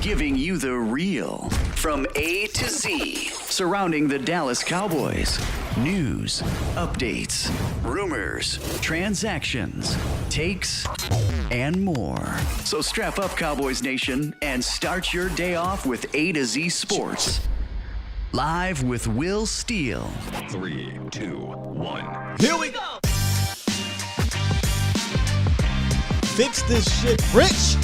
giving you the real from A to Z surrounding the Dallas Cowboys. News, updates, rumors, transactions, takes, and more. So strap up, Cowboys Nation, and start your day off with A to Z Sports. Live with Will Steele. 3, 2, 1. Here we go. Fix this shit, Rich.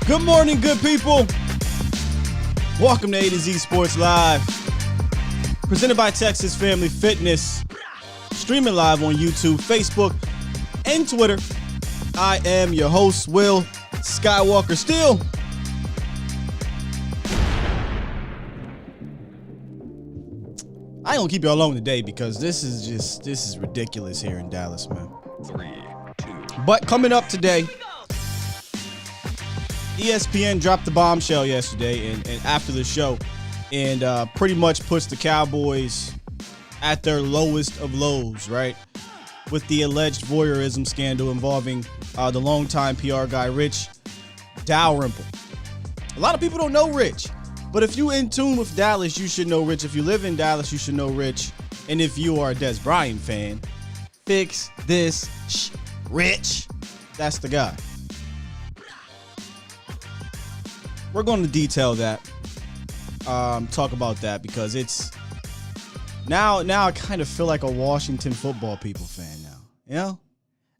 Good morning, good people. Welcome to A to Z Sports Live, presented by Texas Family Fitness, streaming live on YouTube, Facebook, and Twitter. I am your host, Will Skywalker Steele. I ain't gonna keep y'all long today because this is ridiculous here in Dallas, man. 3, 2. But coming up today, ESPN dropped the bombshell yesterday and after the show and pretty much puts the Cowboys at their lowest of lows, right? With the alleged voyeurism scandal involving the longtime PR guy, Rich Dalrymple. A lot of people don't know Rich, but if you in tune with Dallas, you should know Rich. If you live in Dallas, you should know Rich. And if you are a Des Bryant fan, fix this Rich. That's the guy. We're going to detail that, talk about that because it's now I kind of feel like a Washington football people fan now. You know,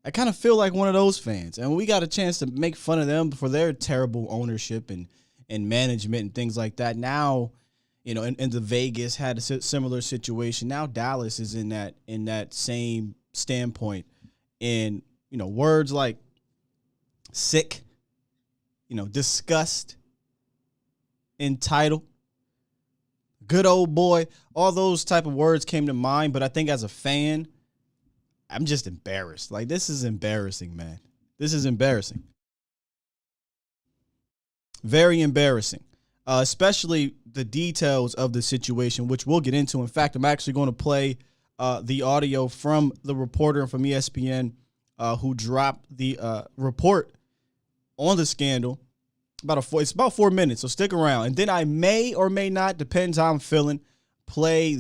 I kind of feel like one of those fans, and we got a chance to make fun of them for their terrible ownership and management and things like that. Now, you know, and the Vegas had a similar situation. Now Dallas is in that same standpoint, and you know, words like sick, you know, disgust, entitled, good old boy, all those type of words came to mind. But I think as a fan, I'm just embarrassed. Like, this is embarrassing, man. This is embarrassing. Very embarrassing, especially the details of the situation, which we'll get into. In fact, I'm actually going to play the audio from the reporter from ESPN who dropped the report on the scandal. It's about 4 minutes, so stick around. And then I may or may not, depends how I'm feeling, play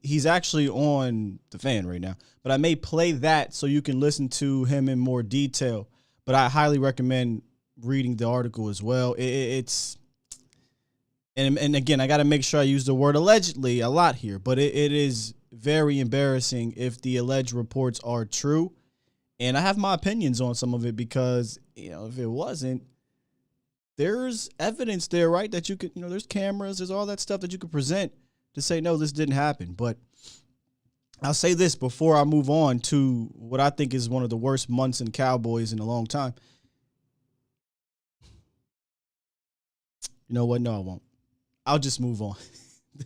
he's actually on the Fan right now, but I may play that so you can listen to him in more detail. But I highly recommend reading the article as well. It's again, I got to make sure I use the word allegedly a lot here, but it is very embarrassing if the alleged reports are true. And I have my opinions on some of it because, you know, if it wasn't, there's evidence there, right, that you could, you know, there's cameras, there's all that stuff that you could present to say, no, this didn't happen. But I'll say this before I move on to what I think is one of the worst months in Cowboys in a long time. You know what? No, I won't. I'll just move on.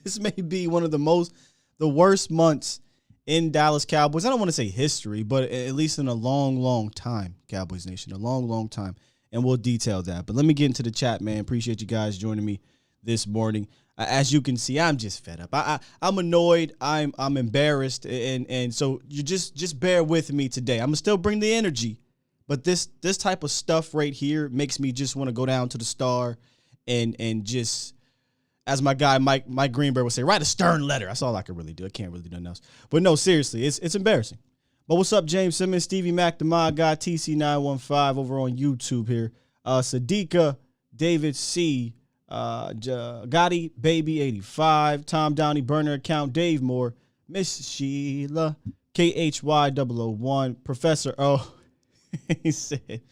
This may be one of the worst months in Dallas Cowboys. I don't want to say history, but at least in a long, long time, Cowboys Nation, a long, long time. And we'll detail that. But let me get into the chat, man. Appreciate you guys joining me this morning. As you can see, I'm just fed up. I'm annoyed. I'm embarrassed. And so you just bear with me today. I'm going to still bring the energy. But this type of stuff right here makes me just want to go down to the Star and just, as my guy Mike Greenberg would say, write a stern letter. That's all I can really do. I can't really do nothing else. But no, seriously, it's embarrassing. But what's up, James Simmons, Stevie Mac, the Mod Guy, TC915 over on YouTube here. Sadiqa, David C, Gotti, Baby 85, Tom Downey, Burner Account, Dave Moore, Miss Sheila, KHY001, Professor O. He said,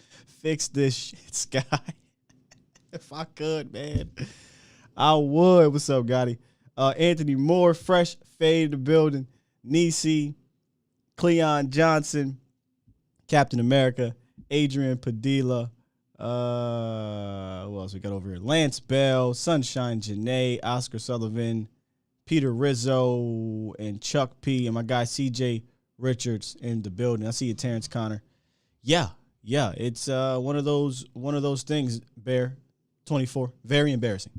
fix this shit, Sky. If I could, man, I would. What's up, Gotti? Anthony Moore, Fresh Fade the building, Nisi, Cleon Johnson, Captain America, Adrian Padilla, who else we got over here? Lance Bell, Sunshine Janae, Oscar Sullivan, Peter Rizzo, and Chuck P, and my guy CJ Richards in the building. I see you, Terrence Connor. Yeah, yeah, it's one of those things. Bear 24, very embarrassing.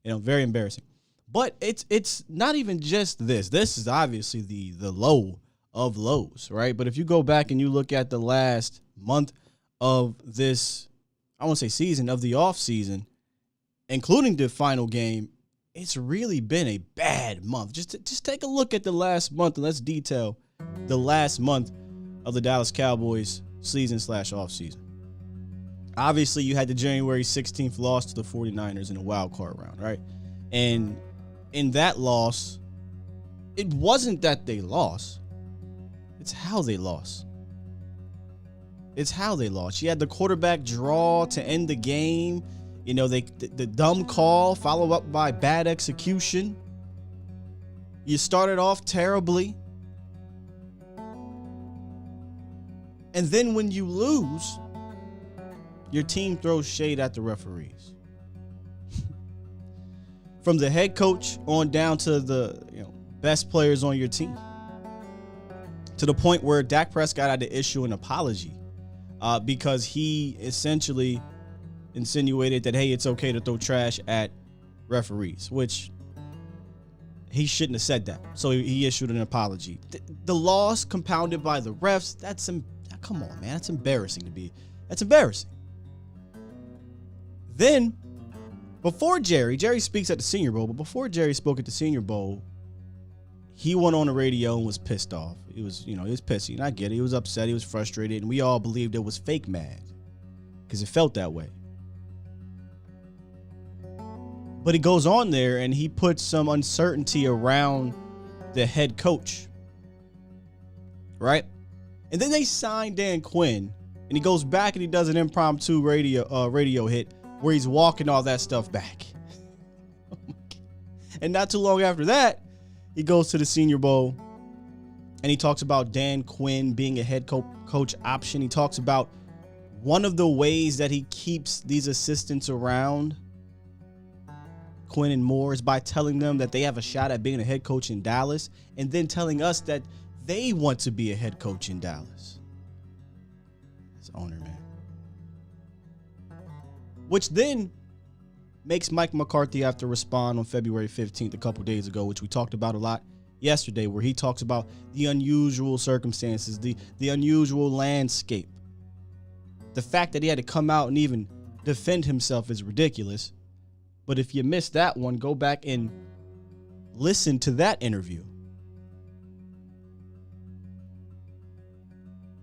Very embarrassing. But it's not even just this. This is obviously the low of lows, right? But if you go back and you look at the last month of this, I won't say season, of the off season, including the final game, it's really been a bad month. Just take a look at the last month and let's detail the last month of the Dallas Cowboys season/off season. Obviously, you had the January 16th loss to the 49ers in the wild card round, right? And in that loss, it wasn't that they lost. It's how they lost. It's how they lost. You had the quarterback draw to end the game. The dumb call followed up by bad execution. You started off terribly. And then when you lose, your team throws shade at the referees. From the head coach on down to the best players on your team. To the point where Dak Prescott had to issue an apology because he essentially insinuated that, hey, it's okay to throw trash at referees, which he shouldn't have said that. So he issued an apology. The loss compounded by the refs, come on, man. That's embarrassing That's embarrassing. Then, before Jerry speaks at the Senior Bowl, but before Jerry spoke at the Senior Bowl, he went on the radio and was pissed off. He was pissy, and I get it. He was upset. He was frustrated, and we all believed it was fake mad because it felt that way. But he goes on there, and he puts some uncertainty around the head coach, right? And then they sign Dan Quinn, and he goes back and he does an impromptu radio hit where he's walking all that stuff back. And not too long after that, he goes to the Senior Bowl and he talks about Dan Quinn being a head coach option. He talks about one of the ways that he keeps these assistants around, Quinn and Moore, is by telling them that they have a shot at being a head coach in Dallas and then telling us that they want to be a head coach in Dallas. It's owner, man. Which then makes Mike McCarthy have to respond on February 15th, a couple days ago, which we talked about a lot yesterday, where he talks about the unusual circumstances, the unusual landscape. The fact that he had to come out and even defend himself is ridiculous. But if you missed that one, go back and listen to that interview.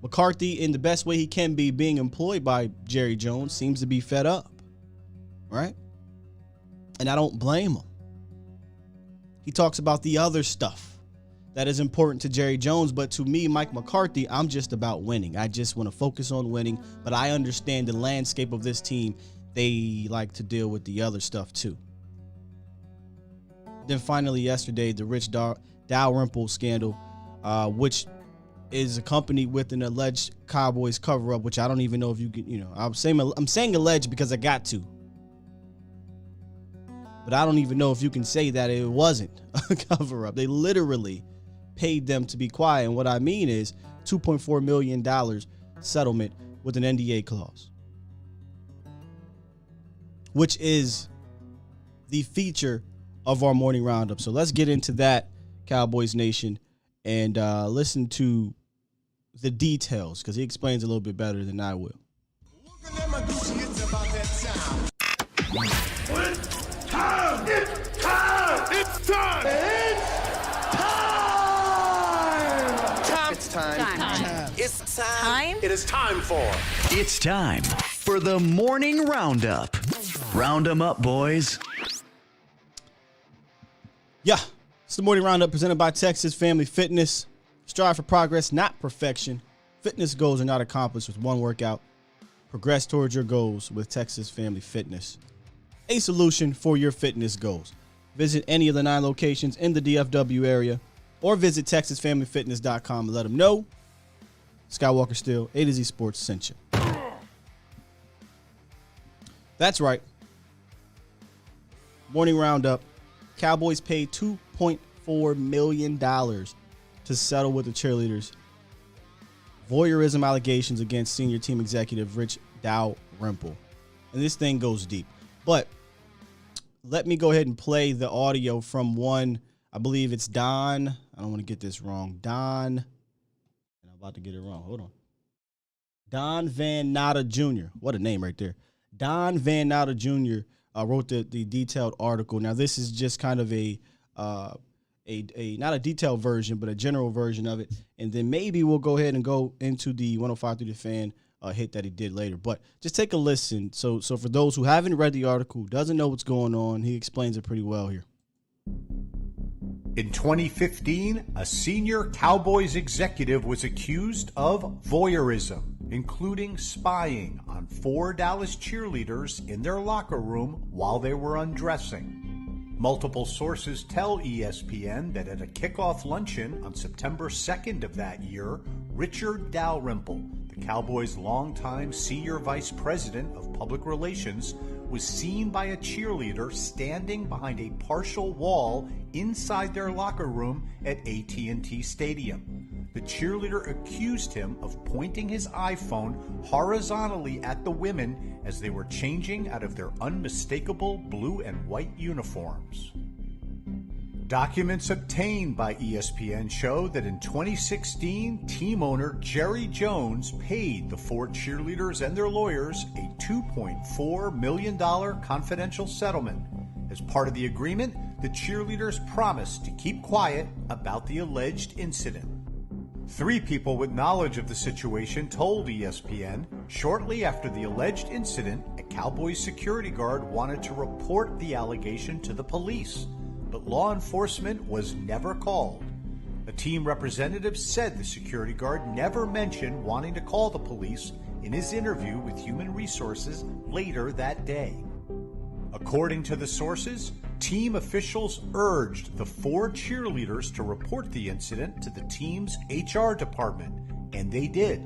McCarthy, in the best way he can be, being employed by Jerry Jones, seems to be fed up, right? And I don't blame him. He talks about the other stuff that is important to Jerry Jones, but to me, Mike McCarthy, I'm just about winning. I just want to focus on winning, but I understand the landscape of this team. They like to deal with the other stuff too. Then finally yesterday, the Rich Dalrymple scandal, which is accompanied with an alleged Cowboys cover-up, which I don't even know if you can, I'm saying alleged because I got to. But I don't even know if you can say that it wasn't a cover-up. They literally paid them to be quiet. And what I mean is $2.4 million settlement with an NDA clause, which is the feature of our morning roundup. So let's get into that, Cowboys Nation, and listen to the details, because he explains a little bit better than I will. It's time for the morning roundup. Round 'em up, boys. Yeah, it's the morning roundup presented by Texas Family Fitness. Strive for progress, not perfection. Fitness goals are not accomplished with one workout. Progress towards your goals with Texas Family Fitness, a solution for your fitness goals. Visit any of the 9 locations in the DFW area or visit TexasFamilyFitness.com and let them know Skywalker Steel, A to Z Sports sent you. That's right. Morning roundup. Cowboys paid $2.4 million to settle with the cheerleaders voyeurism allegations against senior team executive Rich Dalrymple. And this thing goes deep. But let me go ahead and play the audio from one, I believe it's Don. I don't want to get this wrong. Don, and I'm about to get it wrong. Hold on. Don Van Natta Jr. What a name right there. Don Van Natta Jr. Wrote the detailed article. Now, this is just kind of a not a detailed version, but a general version of it. And then maybe we'll go ahead and go into the 105 through the fan hit that he did later. But just take a listen. So for those who haven't read the article, doesn't know what's going on, he explains it pretty well here. In 2015, a senior Cowboys executive was accused of voyeurism, including spying on 4 Dallas cheerleaders in their locker room while they were undressing. Multiple sources tell ESPN that at a kickoff luncheon on September 2nd of that year, Richard Dalrymple, the Cowboys' longtime senior vice president of public relations, was seen by a cheerleader standing behind a partial wall inside their locker room at AT&T Stadium. The cheerleader accused him of pointing his iPhone horizontally at the women as they were changing out of their unmistakable blue and white uniforms. Documents obtained by ESPN show that in 2016, team owner Jerry Jones paid the 4 cheerleaders and their lawyers a $2.4 million confidential settlement. As part of the agreement, the cheerleaders promised to keep quiet about the alleged incident. 3 people with knowledge of the situation told ESPN shortly after the alleged incident, a Cowboys security guard wanted to report the allegation to the police, but law enforcement was never called. A team representative said the security guard never mentioned wanting to call the police in his interview with Human Resources later that day. According to the sources, team officials urged the 4 cheerleaders to report the incident to the team's HR department, and they did,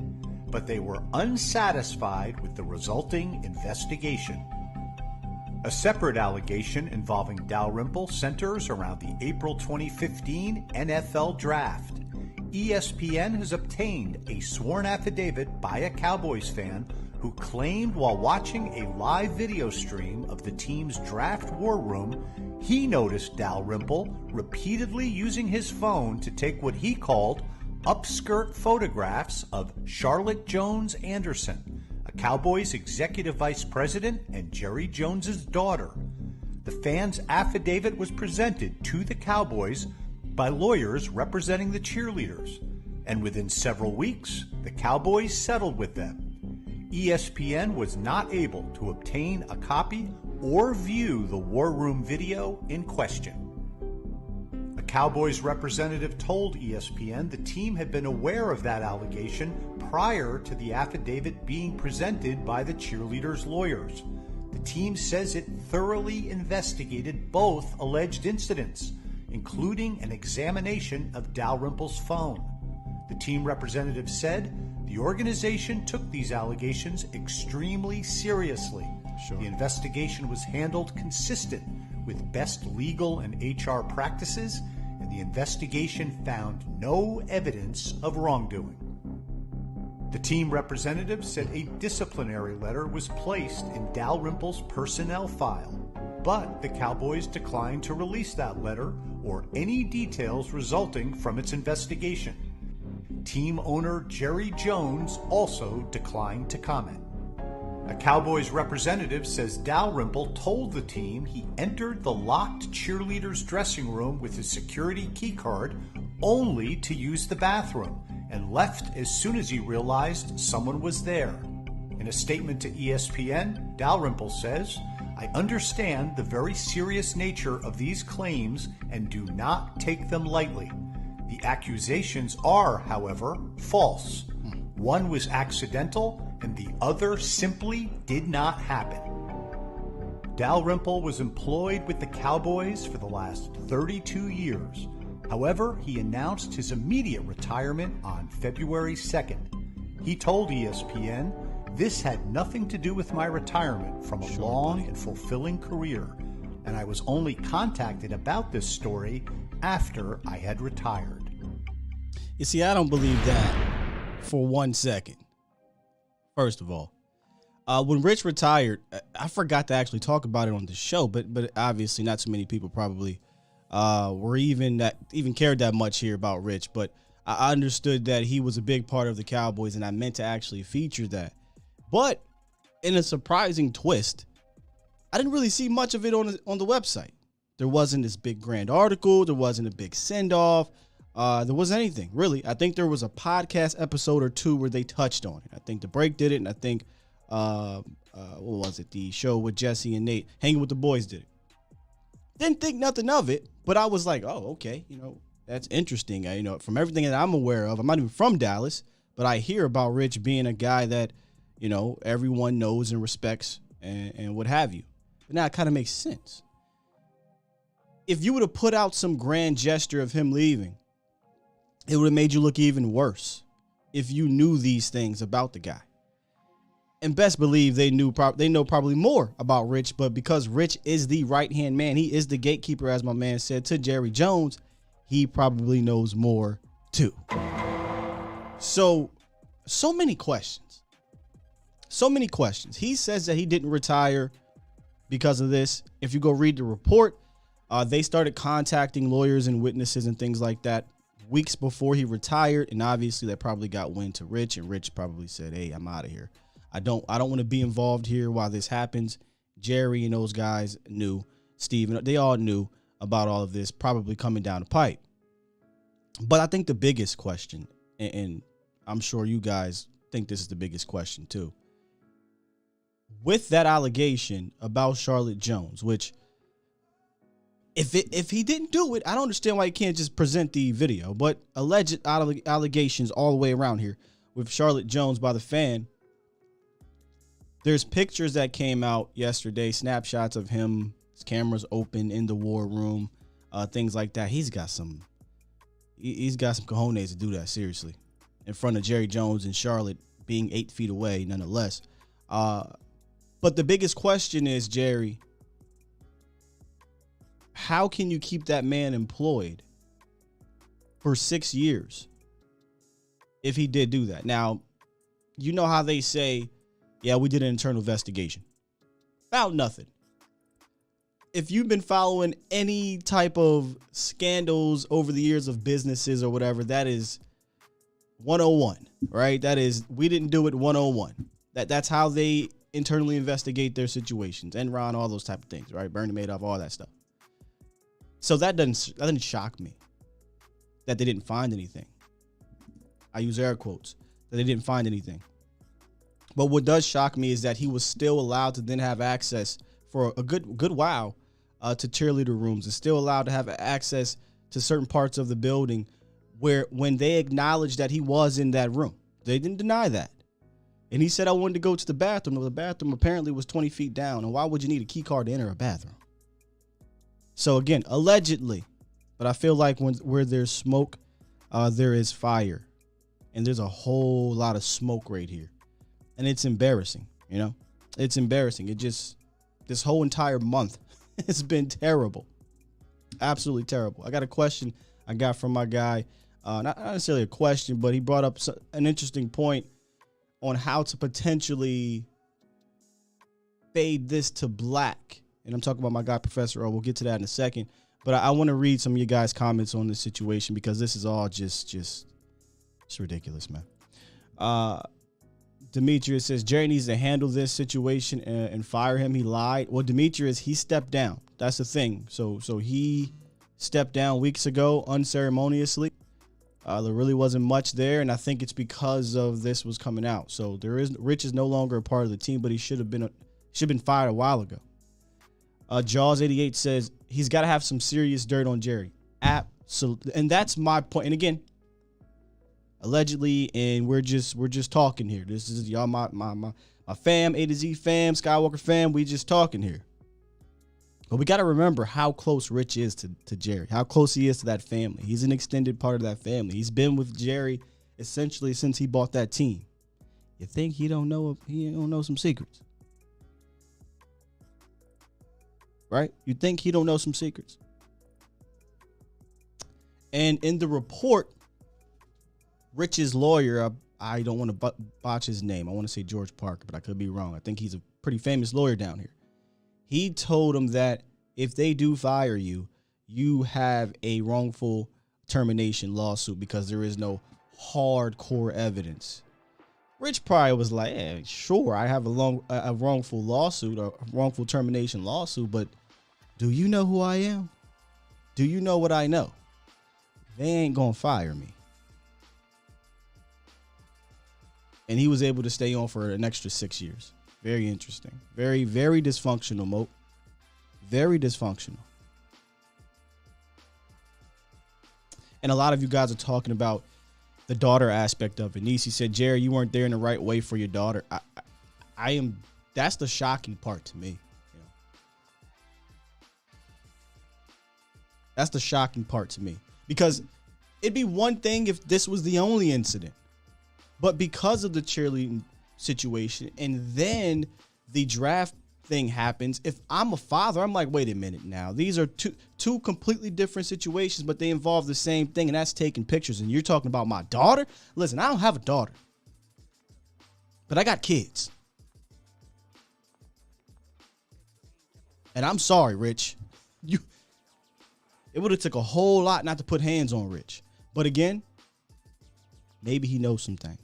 but they were unsatisfied with the resulting investigation. A separate allegation involving Dalrymple centers around the April 2015 NFL Draft. ESPN has obtained a sworn affidavit by a Cowboys fan who claimed while watching a live video stream of the team's draft war room, he noticed Dalrymple repeatedly using his phone to take what he called upskirt photographs of Charlotte Jones Anderson, a Cowboys executive vice president and Jerry Jones's daughter. The fan's affidavit was presented to the Cowboys by lawyers representing the cheerleaders, and within several weeks, the Cowboys settled with them. ESPN was not able to obtain a copy or view the war room video in question. A Cowboys representative told ESPN the team had been aware of that allegation prior to the affidavit being presented by the cheerleaders' lawyers. The team says it thoroughly investigated both alleged incidents, including an examination of Dalrymple's phone. The team representative said the organization took these allegations extremely seriously. Sure. The investigation was handled consistent with best legal and HR practices, and the investigation found no evidence of wrongdoing. The team representative said a disciplinary letter was placed in Dalrymple's personnel file, but the Cowboys declined to release that letter or any details resulting from its investigation. Team owner Jerry Jones also declined to comment. A Cowboys representative says Dalrymple told the team he entered the locked cheerleaders' dressing room with his security key card only to use the bathroom and left as soon as he realized someone was there. In a statement to ESPN, Dalrymple says, "I understand the very serious nature of these claims and do not take them lightly. The accusations are, however, false. One was accidental and the other simply did not happen." Dalrymple was employed with the Cowboys for the last 32 years. However, he announced his immediate retirement on February 2nd. He told ESPN, "This had nothing to do with my retirement from a long and fulfilling career, and I was only contacted about this story after I had retired." You see, I don't believe that. for 1 second. First of all, when Rich retired, I forgot to actually talk about it on the show, but obviously not too many people probably were even cared that much here about Rich. But I understood that he was a big part of the Cowboys, and I meant to actually feature that. But in a surprising twist, I didn't really see much of it on the website. There wasn't this big grand article. There wasn't a big send-off. There wasn't anything, really. I think there was a podcast episode or two where they touched on it. I think The Break did it, and I think, what was it? The show with Jesse and Nate, Hanging with the Boys, did it. Didn't think nothing of it, but I was like, oh, okay, that's interesting. From everything that I'm aware of, I'm not even from Dallas, but I hear about Rich being a guy that, everyone knows and respects and what have you. But now it kind of makes sense. If you would have put out some grand gesture of him leaving, it would have made you look even worse if you knew these things about the guy. And best believe they know probably more about Rich, but because Rich is the right-hand man, he is the gatekeeper, as my man said, to Jerry Jones, he probably knows more too. So many questions. So many questions. He says that he didn't retire because of this. If you go read the report, they started contacting lawyers and witnesses and things like that weeks before he retired, and obviously that probably got wind to Rich, and Rich probably said, hey, I'm out of here. I don't want to be involved here while this happens. Jerry and those guys knew. Steven, they all knew about all of this probably coming down the pipe. But I think the biggest question, and I'm sure you guys think this is the biggest question too, with that allegation about Charlotte Jones, which if he didn't do it, I don't understand why he can't just present the video. But alleged allegations all the way around here with Charlotte Jones by the fan. There's pictures that came out yesterday, snapshots of him, his cameras open in the war room, things like that. He's got some cojones to do that, seriously, in front of Jerry Jones and Charlotte being 8 feet away, nonetheless. But the biggest question is, Jerry, how can you keep that man employed for 6 years if he did do that? Now, you know how they say, yeah, we did an internal investigation. Found nothing. If you've been following any type of scandals over the years of businesses or whatever, that is 101, right? That is, we didn't do it 101. That's how they internally investigate their situations. Enron, all those type of things, right? Bernie Madoff, all that stuff. So that doesn't shock me that they didn't find anything. I use air quotes, that they didn't find anything. But what does shock me is that he was still allowed to then have access for a good while to cheerleader rooms, and still allowed to have access to certain parts of the building where when they acknowledged that he was in that room, they didn't deny that. And he said, I wanted to go to the bathroom. The bathroom apparently was 20 feet down. And why would you need a key card to enter a bathroom? So again, allegedly, but I feel like where there's smoke, there is fire. And there's a whole lot of smoke right here. And it's embarrassing, It's embarrassing. This whole entire month has been terrible. Absolutely terrible. I got a question I got from my guy. Not necessarily a question, but he brought up an interesting point on how to potentially fade this to black. And I'm talking about my guy, Professor O. We'll get to that in a second. But I want to read some of you guys' comments on this situation, because this is all just ridiculous, man. Demetrius says, Jerry needs to handle this situation and fire him. He lied. Well, Demetrius, he stepped down. That's the thing. So he stepped down weeks ago unceremoniously. There really wasn't much there, and I think it's because of this was coming out. So Rich is no longer a part of the team, but he should have been fired a while ago. Jaws88 says he's got to have some serious dirt on Jerry. Absolutely, and that's my point. And again, allegedly, and we're just talking here. This is y'all, my fam, A to Z fam, Skywalker fam. We just talking here. But we got to remember how close Rich is to Jerry, how close he is to that family. He's an extended part of that family. He's been with Jerry essentially since he bought that team. You think he don't know some secrets? Right? You think he don't know some secrets? And in the report, Rich's lawyer, I don't want to botch his name. I want to say George Parker, but I could be wrong. I think he's a pretty famous lawyer down here. He told him that if they do fire you, you have a wrongful termination lawsuit because there is no hardcore evidence. Rich probably was like, yeah, sure, I have a wrongful lawsuit or wrongful termination lawsuit, but do you know who I am? Do you know what I know? They ain't gonna fire me. And he was able to stay on for an extra 6 years. Very interesting. Very, very dysfunctional, Moat. Very dysfunctional. And a lot of you guys are talking about the daughter aspect of it. Nisi said, Jerry, you weren't there in the right way for your daughter. I am. That's the shocking part to me. You know? That's the shocking part to me. Because it'd be one thing if this was the only incident. But because of the cheerleading situation and then the draft thing happens, if I'm a father, I'm like, wait a minute now. These are two completely different situations, but they involve the same thing, and that's taking pictures. And you're talking about my daughter? Listen, I don't have a daughter, but I got kids. And I'm sorry, Rich. It would have took a whole lot not to put hands on Rich. But again, maybe he knows some things.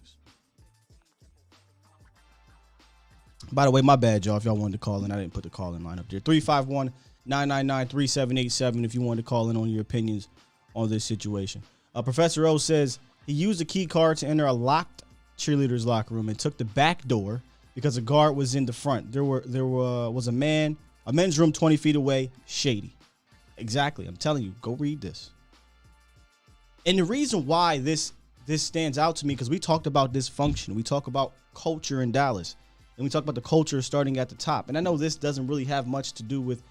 By the way, my bad, y'all. If y'all wanted to call in, I didn't put the call-in line up there. 351-999-3787 if you wanted to call in on your opinions on this situation. Professor O says he used a key card to enter a locked cheerleaders' locker room and took the back door because a guard was in the front. There was a men's room 20 feet away, shady. Exactly. I'm telling you, go read this. And the reason why this stands out to me, because we talked about dysfunction. We talk about culture in Dallas. And we talk about the culture starting at the top. And I know this doesn't really have much to do with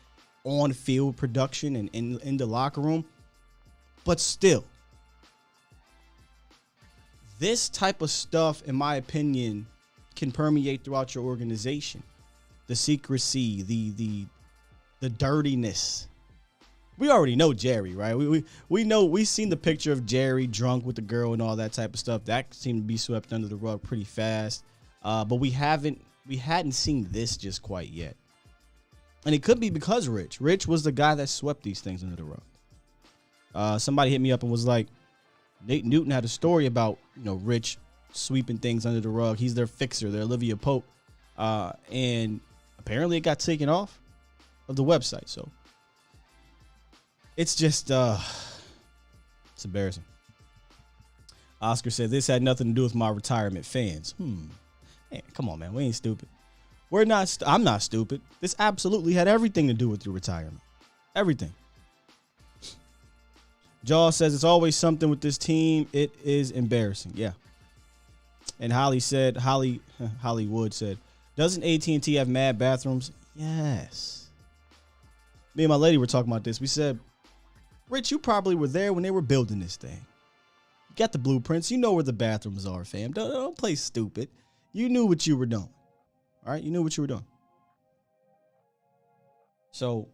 on-field production and in the locker room. But still, this type of stuff, in my opinion, can permeate throughout your organization. The secrecy, the dirtiness. We already know Jerry, right? We know, we've seen the picture of Jerry drunk with the girl and all that type of stuff. That seemed to be swept under the rug pretty fast. But we hadn't seen this just quite yet. And it could be because Rich was the guy that swept these things under the rug. Somebody hit me up and was like, Nate Newton had a story about, Rich sweeping things under the rug. He's their fixer, their Olivia Pope. And apparently it got taken off of the website. So it's just, it's embarrassing. Oscar said this had nothing to do with my retirement fans. Man, come on, man. We ain't stupid. I'm not stupid. This absolutely had everything to do with your retirement. Everything. Jaw says it's always something with this team. It is embarrassing. Yeah. And Hollywood said, doesn't AT&T have mad bathrooms? Yes. Me and my lady were talking about this. We said, Rich, you probably were there when they were building this thing. You got the blueprints. You know where the bathrooms are, fam. Don't play stupid. You knew what you were doing. All right? You knew what you were doing. So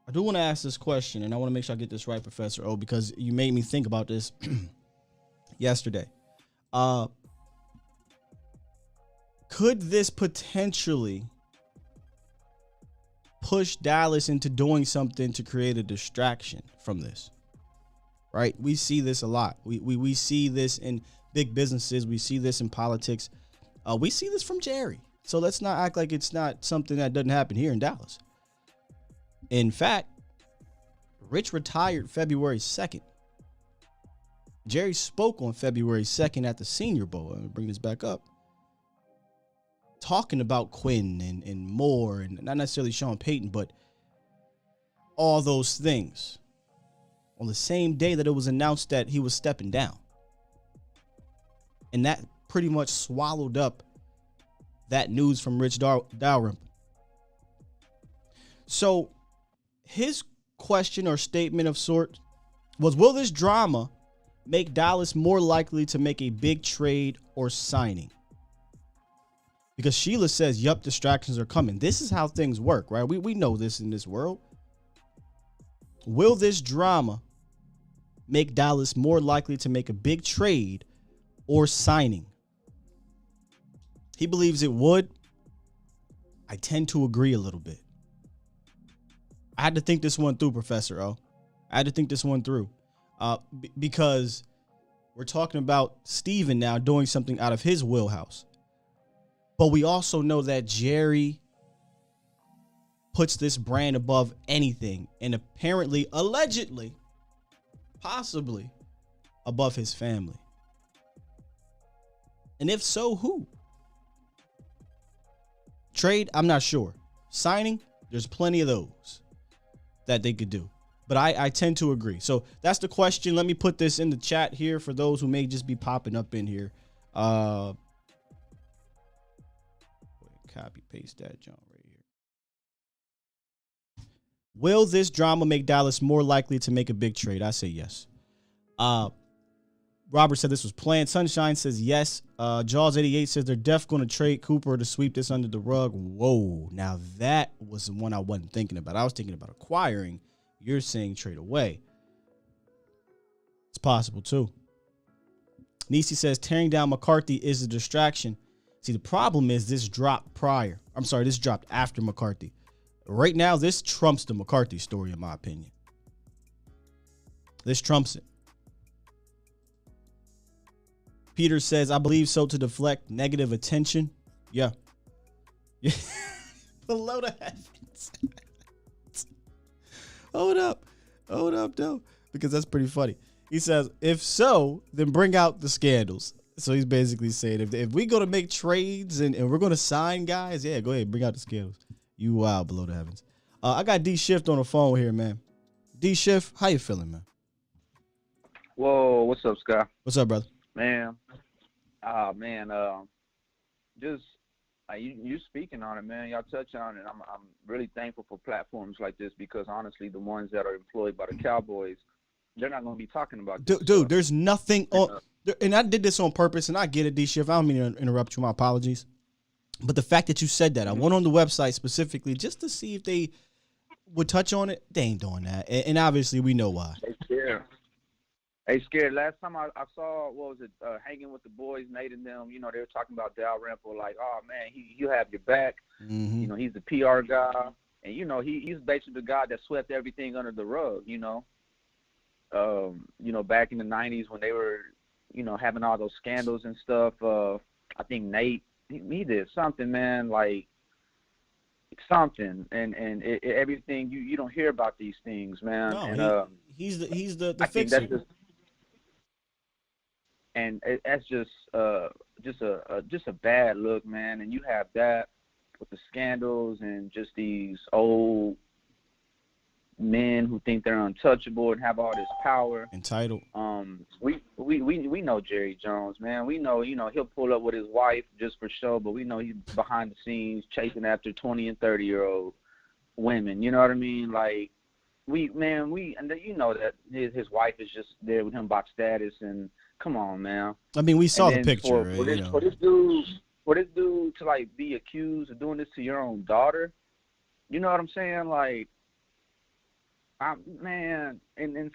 I do want to ask this question, and I want to make sure I get this right, Professor O, because you made me think about this yesterday. Could this potentially push Dallas into doing something to create a distraction from this? Right? We see this a lot. We see this in big businesses. We see this in politics. We see this from Jerry. So let's not act like it's not something that doesn't happen here in Dallas. In fact, Rich retired February 2nd. Jerry spoke on February 2nd at the Senior Bowl. Let me bring this back up. Talking about Quinn and Moore, and not necessarily Sean Payton, but all those things on the same day that it was announced that he was stepping down. And that pretty much swallowed up that news from Rich Dalrymple. So his question or statement of sort was, will this drama make Dallas more likely to make a big trade or signing? Because Sheila says, yup, distractions are coming. This is how things work, right? We know this in this world. Will this drama make Dallas more likely to make a big trade or signing? He believes it would. I tend to agree a little bit. I had to think this one through, Professor O. I had to think this one through. Because we're talking about Steven now doing something out of his wheelhouse. But we also know that Jerry puts this brand above anything. And apparently, allegedly, possibly above his family. And if so, who? Trade, I'm not sure. Signing, there's plenty of those that they could do. But I tend to agree. So that's the question. Let me put this in the chat here for those who may just be popping up in here. Copy paste that jump right here. Will this drama make Dallas more likely to make a big trade? I say yes. Robert said this was planned. Sunshine says yes. Jaws88 says they're definitely going to trade Cooper to sweep this under the rug. Whoa. Now that was the one I wasn't thinking about. I was thinking about acquiring. You're saying trade away. It's possible too. Nisi says tearing down McCarthy is a distraction. See, the problem is this dropped prior. I'm sorry, this dropped after McCarthy. Right now, this trumps the McCarthy story, in my opinion. This trumps it. Peter says, I believe so, to deflect negative attention. Yeah. Below the heavens. Hold up, though, because that's pretty funny. He says, if so, then bring out the scandals. So he's basically saying, if we go to make trades and we're going to sign guys, yeah, go ahead, bring out the scandals. You wild, below the heavens. I got D Shift on the phone here, man. D Shift, how you feeling, man? Whoa, what's up, Scott? What's up, brother? Man, just you speaking on it, man. Y'all touch on it. I'm really thankful for platforms like this because honestly, the ones that are employed by the Cowboys, they're not going to be talking about this dude. stuff. There's nothing on, and I did this on purpose, and I get it, D Shift. I don't mean to interrupt you. My apologies, but the fact that you said that, I went on the website specifically just to see if they would touch on it. They ain't doing that, and obviously we know why. They scared. Last time I saw, Hanging with the Boys, Nate and them, they were talking about Dalrymple, like, oh, man, you have your back. Mm-hmm. He's the PR guy. And, he's basically the guy that swept everything under the rug, back in the 90s when they were, having all those scandals and stuff. I think Nate, he did something, man, like something. And everything, you don't hear about these things, man. No, and, he's the fixer. And that's just a bad look, man. And you have that with the scandals and just these old men who think they're untouchable and have all this power. Entitled. We know Jerry Jones, man. We know, he'll pull up with his wife just for show, but we know he's behind the scenes chasing after 20 and 30-year-old women. You know what I mean? Like, and you know that his wife is just there with him box status and. Come on, man. I mean, we saw the picture. For this dude to like be accused of doing this to your own daughter, you know what I'm saying? Like, and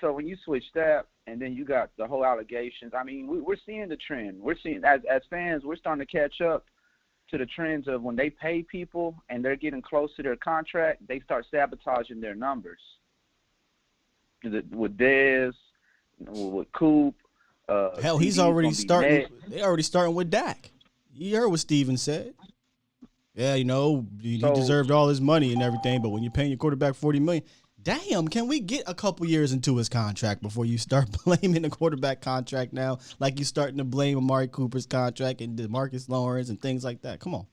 so when you switch that, and then you got the whole allegations. I mean, we're seeing the trend. We're seeing as fans, we're starting to catch up to the trends of when they pay people and they're getting close to their contract, they start sabotaging their numbers. With Dez, with Coop. Hell, he's already starting. They already starting with Dak. You heard what Steven said. Yeah, he deserved all his money and everything, but when you're paying your quarterback $40 million, damn, can we get a couple years into his contract before you start blaming the quarterback contract now, like you're starting to blame Amari Cooper's contract and DeMarcus Lawrence and things like that? Come on.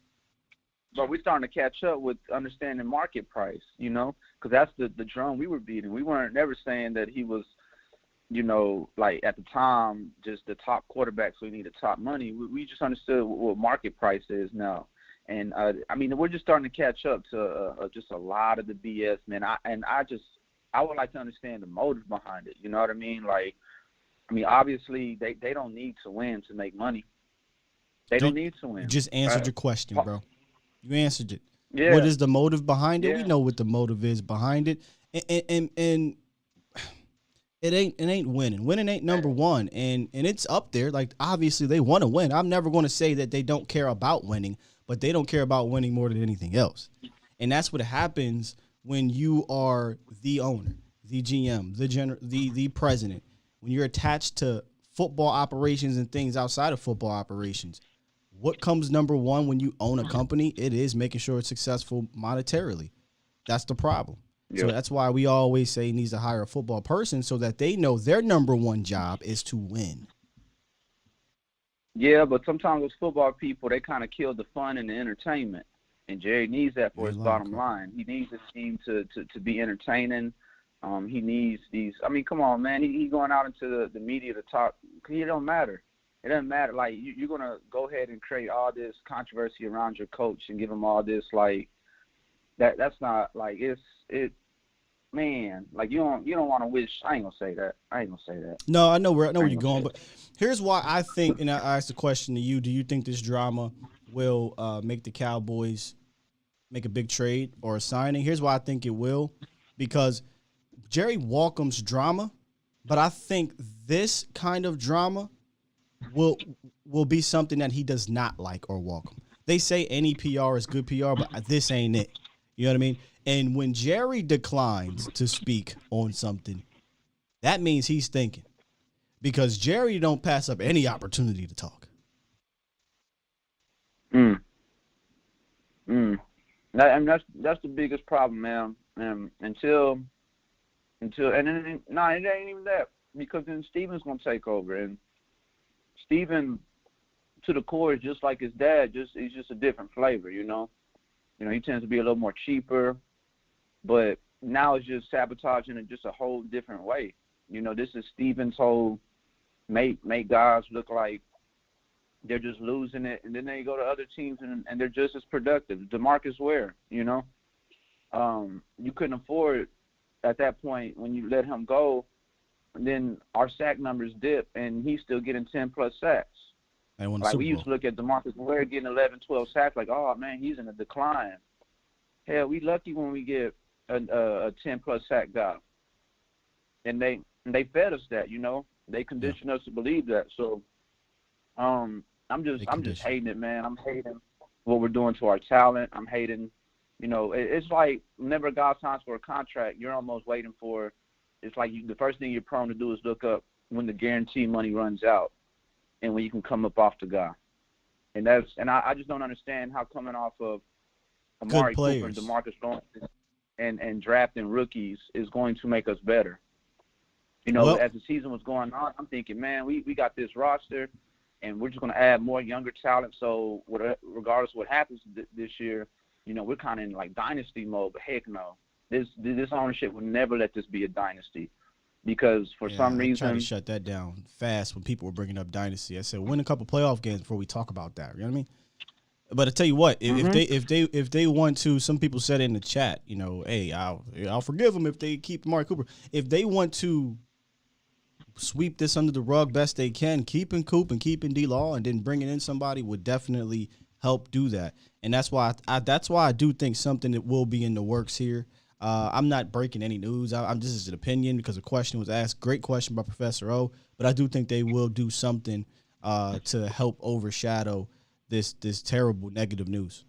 But we're starting to catch up with understanding market price, because that's the drum we were beating. We weren't never saying that he was. Like at the time, just the top quarterback, so we needed top money. We just understood what market price is now. And, we're just starting to catch up to just a lot of the BS, man. I would like to understand the motive behind it. You know what I mean? Like, obviously, they don't need to win to make money. They don't need to win. You just answered your question, bro. You answered it. Yeah. What is the motive behind it? Yeah. We know what the motive is behind it. And it ain't winning. Winning ain't number one, and it's up there. Like, obviously they want to win. I'm never going to say that they don't care about winning, but they don't care about winning more than anything else. And that's what happens when you are the owner, the GM, the president. When you're attached to football operations and things outside of football operations, what comes number one when you own a company? It is making sure it's successful monetarily. That's the problem. So that's why we always say he needs to hire a football person so that they know their number one job is to win. Yeah, but sometimes with football people, they kind of kill the fun and the entertainment. And Jerry needs that for his bottom line. He needs his team to be entertaining. He needs these. I mean, come on, man. He going out into the media to talk. It don't matter. It doesn't matter. Like, you're going to go ahead and create all this controversy around your coach and give him all this, like, that's not, like, man, like, you don't want to wish. I ain't gonna say that. No, I know where you're going, but here's why I think, and I asked the question to you: do you think this drama will make the Cowboys make a big trade or a signing? Here's why I think it will, because Jerry welcomes drama, but I think this kind of drama will be something that he does not like or welcome. They say any PR is good PR, but this ain't it. You know what I mean? And when Jerry declines to speak on something, that means he's thinking, because Jerry don't pass up any opportunity to talk. That's the biggest problem, man. Until and then it ain't even that, because then Steven's gonna take over, and Steven to the core is just like his dad. He's just a different flavor, you know. You know, he tends to be a little more cheaper. But now it's just sabotaging in just a whole different way. You know, this is Steven's whole make guys look like they're just losing it, and then they go to other teams and they're just as productive. DeMarcus Ware, you know, you couldn't afford at that point when you let him go, and then our sack numbers dip, and he's still getting 10-plus sacks. Like, we used to look at DeMarcus Ware getting 11, 12 sacks, like, oh, man, he's in a decline. Hell, we lucky when we get a 10-plus sack guy. And they fed us that, you know. They conditioned us to believe that. So I'm just hating it, man. I'm hating what we're doing to our talent. I'm hating, you know, it's like whenever a guy signs for a contract, you're almost waiting for, it's like the first thing you're prone to do is look up when the guarantee money runs out and when you can come up off the guy. And I just don't understand how coming off of Amari Cooper and DeMarcus Lawrence and drafting rookies is going to make us better. You know, as the season was going on, I'm thinking, man, we got this roster, and we're just going to add more younger talent. So regardless of what happens this year, you know, we're kind of in like dynasty mode. But heck no, this ownership would never let this be a dynasty, because for some reason, I tried to shut that down fast when people were bringing up dynasty. I said, win a couple playoff games before we talk about that. You know what I mean? But I tell you what, if they want to, some people said in the chat, you know, hey, I'll forgive them if they keep Amari Cooper. If they want to sweep this under the rug best they can, keeping Coop and keeping D-Law and then bringing in somebody would definitely help do that. And that's why I do think something that will be in the works here. I'm not breaking any news. This is an opinion because a question was asked. Great question by Professor O. But I do think they will do something to help overshadow this terrible negative news.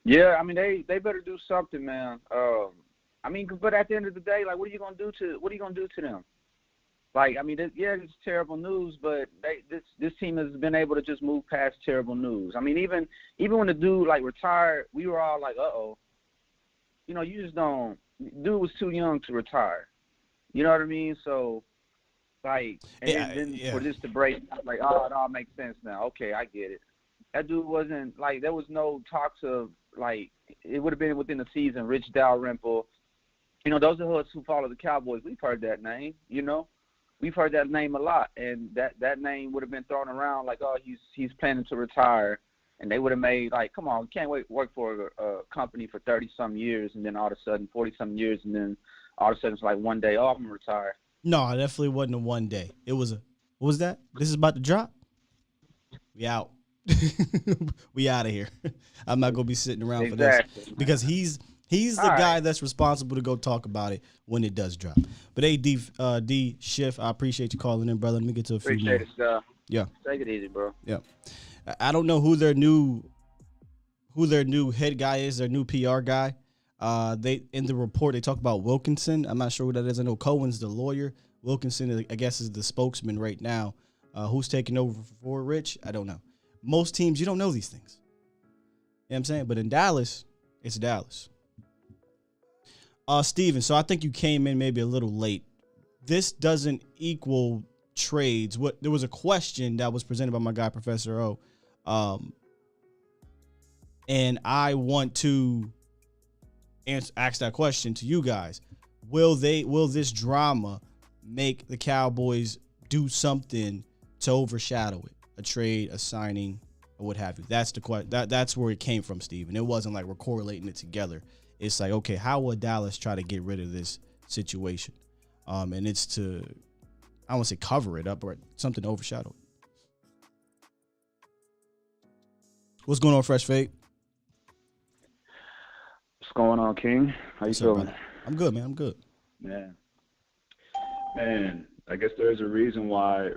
Yeah, I mean they better do something, man. I mean, but at the end of the day, like, what are you gonna do to them? Like, I mean, it's terrible news, but this team has been able to just move past terrible news. I mean, even when the dude like retired, we were all like, uh-oh. You know, you just don't. Dude was too young to retire. You know what I mean? So, like, and then for this to break, like, oh, it all makes sense now. Okay, I get it. That dude wasn't, like, there was no talks of, like, it would have been within the season, Rich Dalrymple. You know, those of us who follow the Cowboys, we've heard that name, you know. We've heard that name a lot, and that name would have been thrown around like, oh, he's planning to retire. And they would have made, like, come on, can't work for a company for 30-some years, and then all of a sudden 40-some years, and then all of a sudden it's like one day, oh, I'm going to retire. No, it definitely wasn't a one day. It was what was that? This is about to drop? We out. We out of here. I'm not going to be sitting around for this. Because He's the All guy right. that's responsible to go talk about it when it does drop. But hey, D Schiff, I appreciate you calling in, brother. Let me get to a few Appreciate more. it, Scott. Yeah, Take it easy, bro. yeah. I don't know who their new head guy is, their new PR guy. They in the report they talk about Wilkinson. I'm not sure who that is. I know Cohen's the lawyer. Wilkinson, I guess, is the spokesman right now. Who's taking over for Rich? I don't know. Most teams, you don't know these things. You know what I'm saying? But in Dallas, it's Dallas. Steven, so I think you came in maybe a little late. This doesn't equal trades. There was a question that was presented by my guy, Professor O. And I want to ask that question to you guys. Will this drama make the Cowboys do something to overshadow it? A trade, a signing, or what have you? That's the question. That's where it came from, Steven. It wasn't like we're correlating it together. It's like, okay, how will Dallas try to get rid of this situation? And it's to, I don't want to say cover it up, but something to overshadow it. What's going on, Fresh Fade? What's going on, King? How you What's up, feeling? brother? I'm good, man. I'm good. Man, I guess there's a reason why,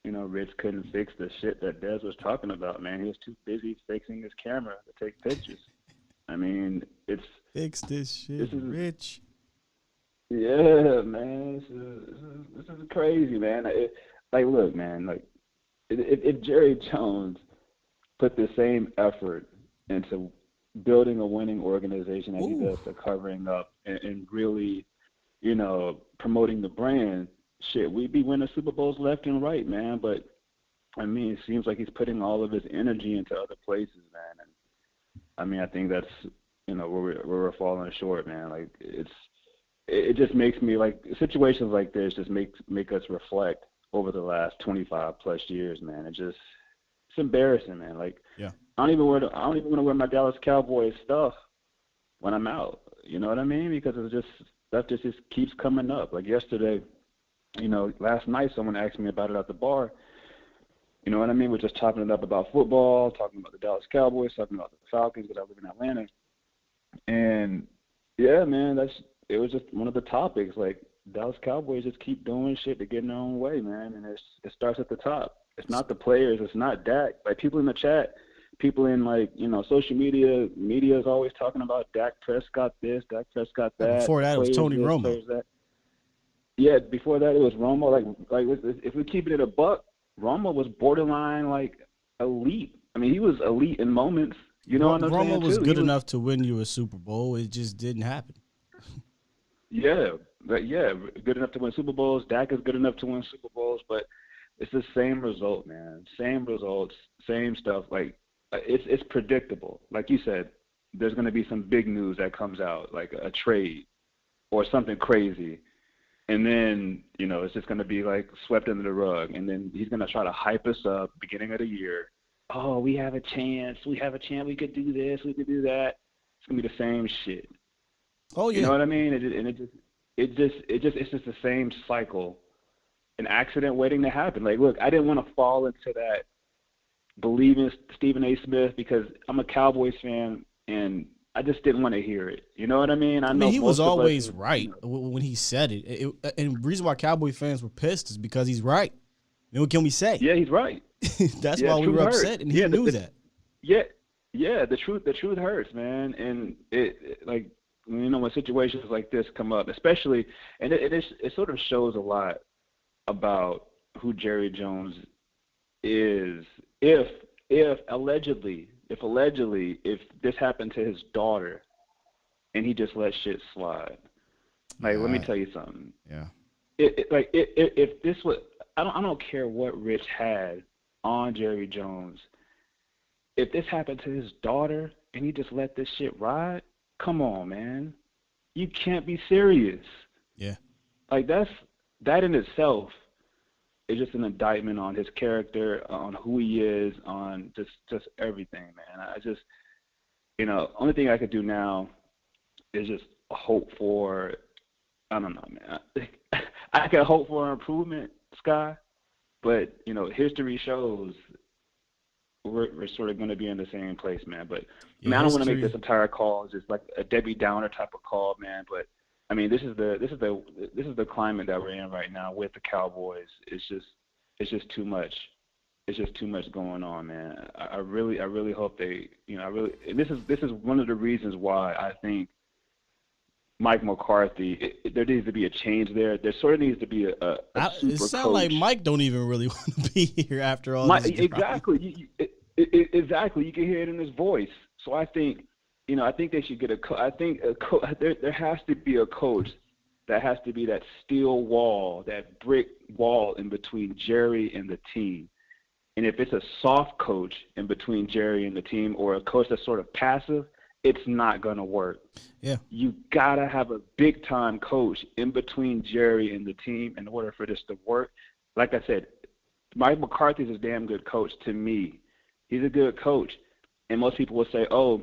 Rich couldn't fix the shit that Dez was talking about, man. He was too busy fixing his camera to take pictures. I mean, Fix this shit, Rich. Yeah, man. This is crazy, man. Look, man. If Jerry Jones put the same effort into building a winning organization as he does to covering up and really, promoting the brand, shit, we'd be winning Super Bowls left and right, man. But I mean, it seems like he's putting all of his energy into other places, man. And I mean, I think that's where we're falling short, man. Like it just makes me like situations like this just make us reflect over the last 25 plus years, man. It's embarrassing, man. Like, yeah. I don't even want to wear my Dallas Cowboys stuff when I'm out. You know what I mean? Because stuff just keeps coming up. Like yesterday, last night someone asked me about it at the bar. You know what I mean? We're just chopping it up about football, talking about the Dallas Cowboys, talking about the Falcons because I live in Atlanta. And yeah, man, it was just one of the topics. Like, Dallas Cowboys just keep doing shit to get in their own way, man. And it starts at the top. It's not the players. It's not Dak. Like, people in the chat, people in, social media is always talking about Dak Prescott this, Dak Prescott that. Before that, it was Tony Romo. Yeah, before that, it was Romo. Like if we keep it a buck, Romo was borderline, elite. I mean, he was elite in moments. You know what I'm saying? Romo was good enough to win you a Super Bowl. It just didn't happen. Yeah, good enough to win Super Bowls. Dak is good enough to win Super Bowls, but it's the same result, man. Same results, same stuff. Like, it's predictable. Like you said, there's going to be some big news that comes out, like a trade or something crazy. And then, it's just going to be, swept under the rug. And then he's going to try to hype us up beginning of the year. Oh, we have a chance. We could do this. We could do that. It's going to be the same shit. Oh, yeah. You know what I mean? It's just the same cycle, an accident waiting to happen. Like, look, I didn't want to fall into that believing Stephen A. Smith because I'm a Cowboys fan and I just didn't want to hear it. You know what I mean? I know he was always us, right when he said it. And the reason why Cowboy fans were pissed is because he's right. What can we say? Yeah, he's right. That's why we were upset, and he knew that. Yeah, the truth hurts, man. And when situations like this come up, especially, and it sort of shows a lot about who Jerry Jones is. If allegedly, if this happened to his daughter, and he just let shit slide, let me tell you something. Yeah. If this was, I don't care what Rich had on Jerry Jones. If this happened to his daughter and he just let this shit ride, come on, man. You can't be serious. Yeah. That in itself is just an indictment on his character, on who he is, on just everything, man. I just, only thing I could do now is just hope for, I don't know, man. I can hope for an improvement, Sky, but, history shows we're sort of going to be in the same place, man. But Yeah, man, I don't want to make history- this entire call just like a Debbie Downer type of call, man. But I mean, this is the climate that we're in right now with the Cowboys. It's just too much. It's just too much going on, man. I really hope they, and this is one of the reasons why I think Mike McCarthy, there needs to be a change there. There sort of needs to be a super it sounds coach. like Mike don't even really want to be here after all this drama. Exactly. Exactly. You can hear it in his voice. So I think, I think they should get there has to be a coach that has to be that steel wall, that brick wall in between Jerry and the team. And if it's a soft coach in between Jerry and the team, or a coach that's sort of passive, it's not going to work. Yeah. You got to have a big-time coach in between Jerry and the team in order for this to work. Like I said, Mike McCarthy's a damn good coach to me. He's a good coach. And most people will say, oh,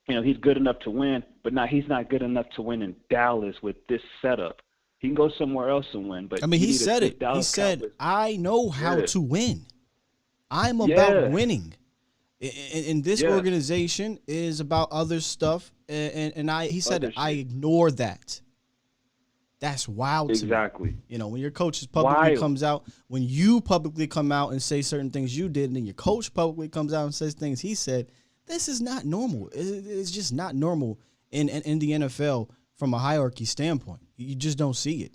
he's good enough to win, but he's not good enough to win in Dallas with this setup. He can go somewhere else and win. But I mean, he said it. He said, I know how to win. I'm about winning. And this organization is about other stuff. And he said, I ignore that. That's wild to me. Exactly. When your coach publicly comes out, when you publicly come out and say certain things you did, and then your coach publicly comes out and says things he said, this is not normal. It's just not normal in the NFL from a hierarchy standpoint. You just don't see it.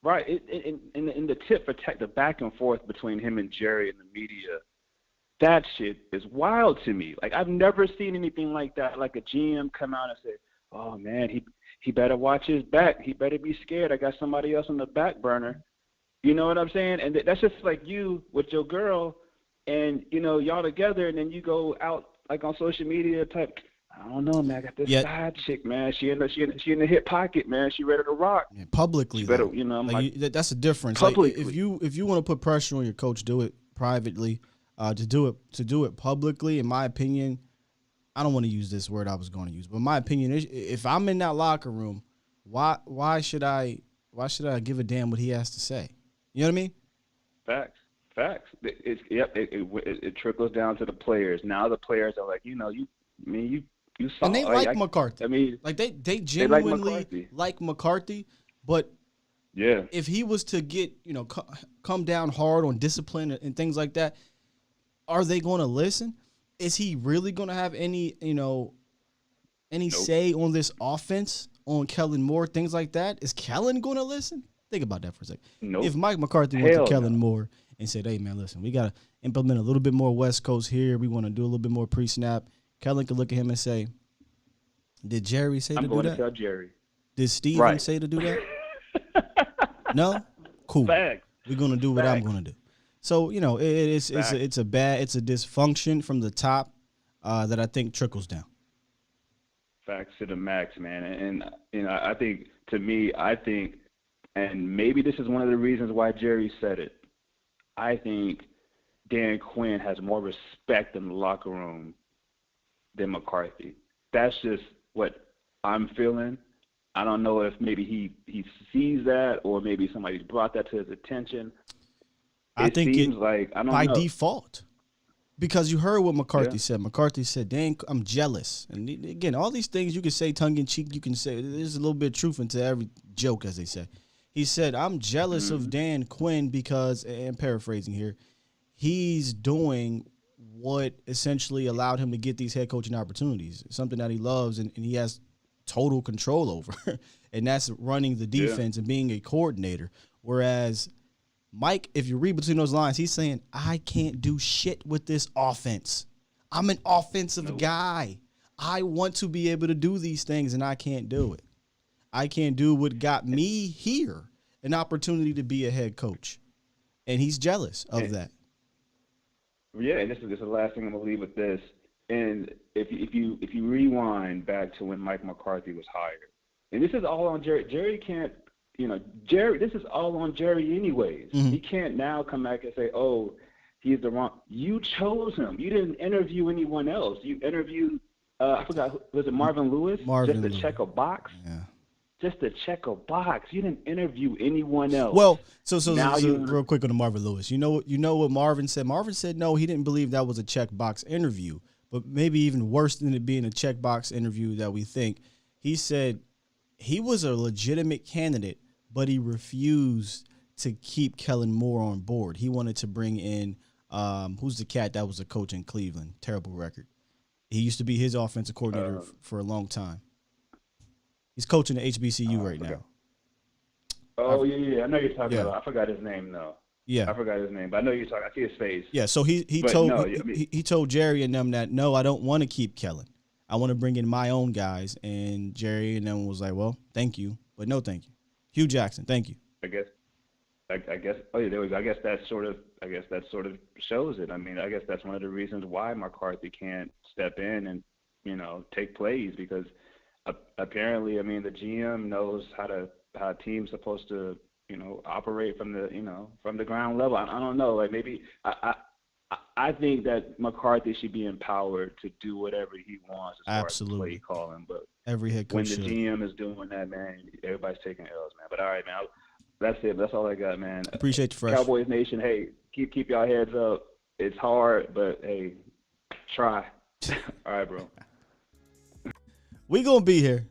Right. In the tit for tat, the back and forth between him and Jerry and the media, that shit is wild to me. Like, I've never seen anything like that. Like a GM come out and say, oh, man, he better watch his back. He better be scared. I got somebody else on the back burner. You know what I'm saying? And that's just like you with your girl and, y'all together, and then you go out, like, on social media type, I don't know, man. I got this side chick, man. She in the hip pocket, man. She ready to rock. Yeah, publicly, better, that's a difference. Publicly. Like, if you want to put pressure on your coach, do it privately. To do it publicly, in my opinion, I don't want to use this word I was going to use, but my opinion is, if I'm in that locker room, why should I give a damn what he has to say? You know what I mean? Facts. It trickles down to the players. Now the players are like, you saw, and they like McCarthy. I mean, like they genuinely like McCarthy, but yeah, if he was to get come down hard on discipline and things like that, are they going to listen? Is he really going to have any say on this offense, on Kellen Moore, things like that? Is Kellen going to listen? Think about that for a second. Nope. If Mike McCarthy went to Kellen Moore and said, hey, man, listen, we got to implement a little bit more West Coast here. We want to do a little bit more pre-snap. Kellen could look at him and say, did Jerry say to do that? I'm going to tell Jerry. Did Steven say to do that? No? Cool. Facts. We're going to do what I'm going to do. So, it's a dysfunction from the top that I think trickles down. Facts to the max, man. And I think, and maybe this is one of the reasons why Jerry said it, I think Dan Quinn has more respect in the locker room than McCarthy. That's just what I'm feeling. I don't know if maybe he sees that, or maybe somebody brought that to his attention. I think seems like, I don't by know. default, because you heard what McCarthy said. McCarthy said, "Dang, I'm jealous." And again, all these things you can say tongue in cheek. You can say there's a little bit of truth into every joke, as they say. He said, "I'm jealous of Dan Quinn because," and paraphrasing here, he's doing what essentially allowed him to get these head coaching opportunities, something that he loves and he has total control over, and that's running the defense and being a coordinator. Whereas Mike, if you read between those lines, he's saying, I can't do shit with this offense. I'm an offensive guy. I want to be able to do these things, and I can't do it. I can't do what got me here, an opportunity to be a head coach. And he's jealous of that. Yeah, and this is the last thing I'm going to leave with this. And if you rewind back to when Mike McCarthy was hired, and this is all on Jerry. Jerry can't, this is all on Jerry anyways. Mm-hmm. He can't now come back and say, oh, he's the wrong. You chose him. You didn't interview anyone else. You interviewed, I forgot, was it Marvin Lewis? Marvin just to Lewis. check a box? Yeah. just to check a box. You didn't interview anyone else. Well, so Now real quick on the Marvin Lewis. You know what Marvin said? Marvin said no, he didn't believe that was a checkbox interview. But maybe even worse than it being a checkbox interview that we think, he said he was a legitimate candidate, but he refused to keep Kellen Moore on board. He wanted to bring in who's the cat that was a coach in Cleveland? Terrible record. He used to be his offensive coordinator for a long time. He's coaching at HBCU right now. Oh, yeah. I know you're talking about. I forgot his name, though. Yeah. I forgot his name, but I know you're talking. I see his face. Yeah, so he told Jerry and them that, no, I don't want to keep Kellen. I want to bring in my own guys. And Jerry and them was like, well, thank you, but no thank you. Hugh Jackson, thank you. I guess. Oh yeah, there we go. I guess that sort of shows it. I mean, I guess that's one of the reasons why McCarthy can't step in and take plays, because apparently, I mean, the GM knows how a team's supposed to operate from the ground level. I don't know. Like, maybe I think that McCarthy should be empowered to do whatever he wants as Absolutely. far as play calling. But every head coach when the should. GM is doing that, man, everybody's taking L's, man. But all right, man. That's it. That's all I got, man. Appreciate you, Fresh. Cowboys Nation, hey, keep y'all heads up. It's hard, but hey, try. All right, bro. We gonna be here.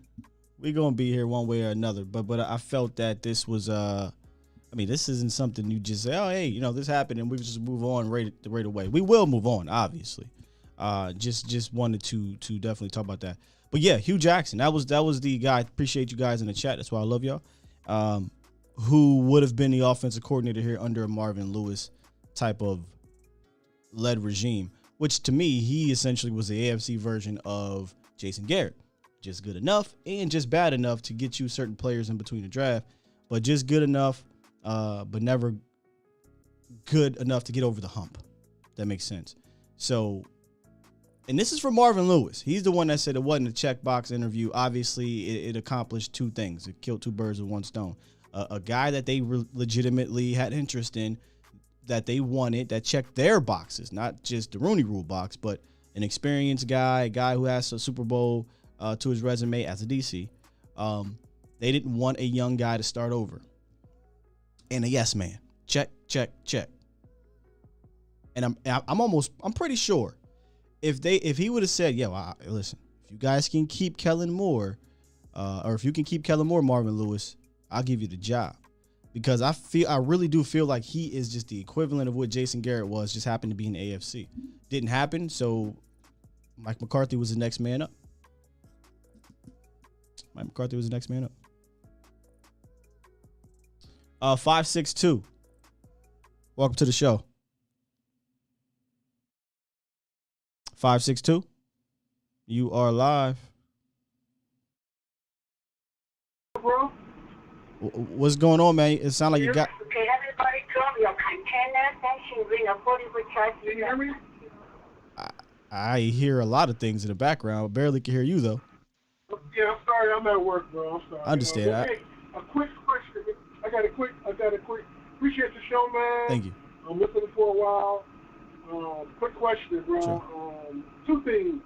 We gonna be here one way or another. But I felt that this was this isn't something you just say, oh hey, this happened and we just move on right away. We will move on, obviously. Just wanted to definitely talk about that. But yeah, Hugh Jackson, that was the guy. Appreciate you guys in the chat. That's why I love y'all. Who would have been the offensive coordinator here under a Marvin Lewis type of led regime, which to me, he essentially was the AFC version of Jason Garrett. Just good enough and just bad enough to get you certain players in between the draft, but just good enough, but never good enough to get over the hump. That makes sense. So, and this is for Marvin Lewis. He's the one that said it wasn't a checkbox interview. Obviously, it accomplished two things. It killed two birds with one stone. A guy that they legitimately had interest in, that they wanted, that checked their boxes, not just the Rooney Rule box, but an experienced guy, a guy who has a Super Bowl to his resume as a DC. They didn't want a young guy to start over. And a yes man. Check, check, check. And I'm pretty sure if he would have said, listen, if you guys can keep Kellen Moore, or if you can keep Kellen Moore, Marvin Lewis, I'll give you the job. Because I really do feel like he is just the equivalent of what Jason Garrett was, just happened to be in the AFC. Didn't happen, so Mike McCarthy was the next man up. Mike McCarthy was the next man up. 562. Welcome to the show. 562. You are live. Bro. What's going on, man? It sounds like you got. Okay, everybody drop your container. Thank you. Bring a 40-foot charge. Can you hear me? I hear a lot of things in the background. I barely can hear you though. Yeah, I'm sorry. I'm at work, bro. I'm sorry. I understand. Hey, a quick question. I got a quick. Appreciate the show, man. Thank you. I'm listening for a while. Quick question, bro. Sure. Two things.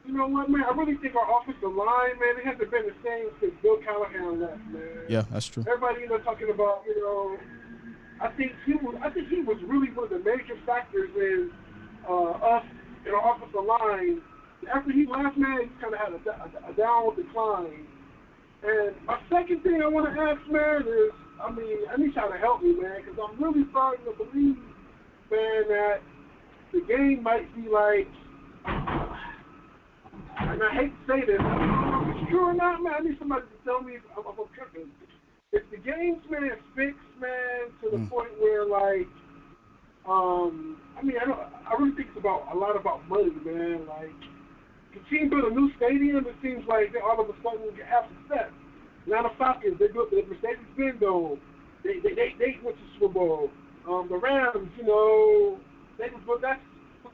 You know what, man? I really think our offensive line, man, it hasn't been the same since Bill Callahan left, man. Yeah, that's true. Everybody, talking about, I think he was really one of the major factors in us in our offensive line. After he left, man, he kind of had a downward decline. And my second thing I want to ask, man, is, I need y'all to help me, man, because I'm really starting to believe, man, that the game might be like, and I hate to say this, I don't know if it's true or not, man. I need somebody to tell me if I'm tripping. If the game's, man, fixed, man, to the point where, like, I really think it's a lot about money, man. Like, the team built a new stadium, it seems like they all of a sudden have success. Now the Falcons, they built the Mercedes-Benz Dome. They went to Super Bowl. The Rams, they built that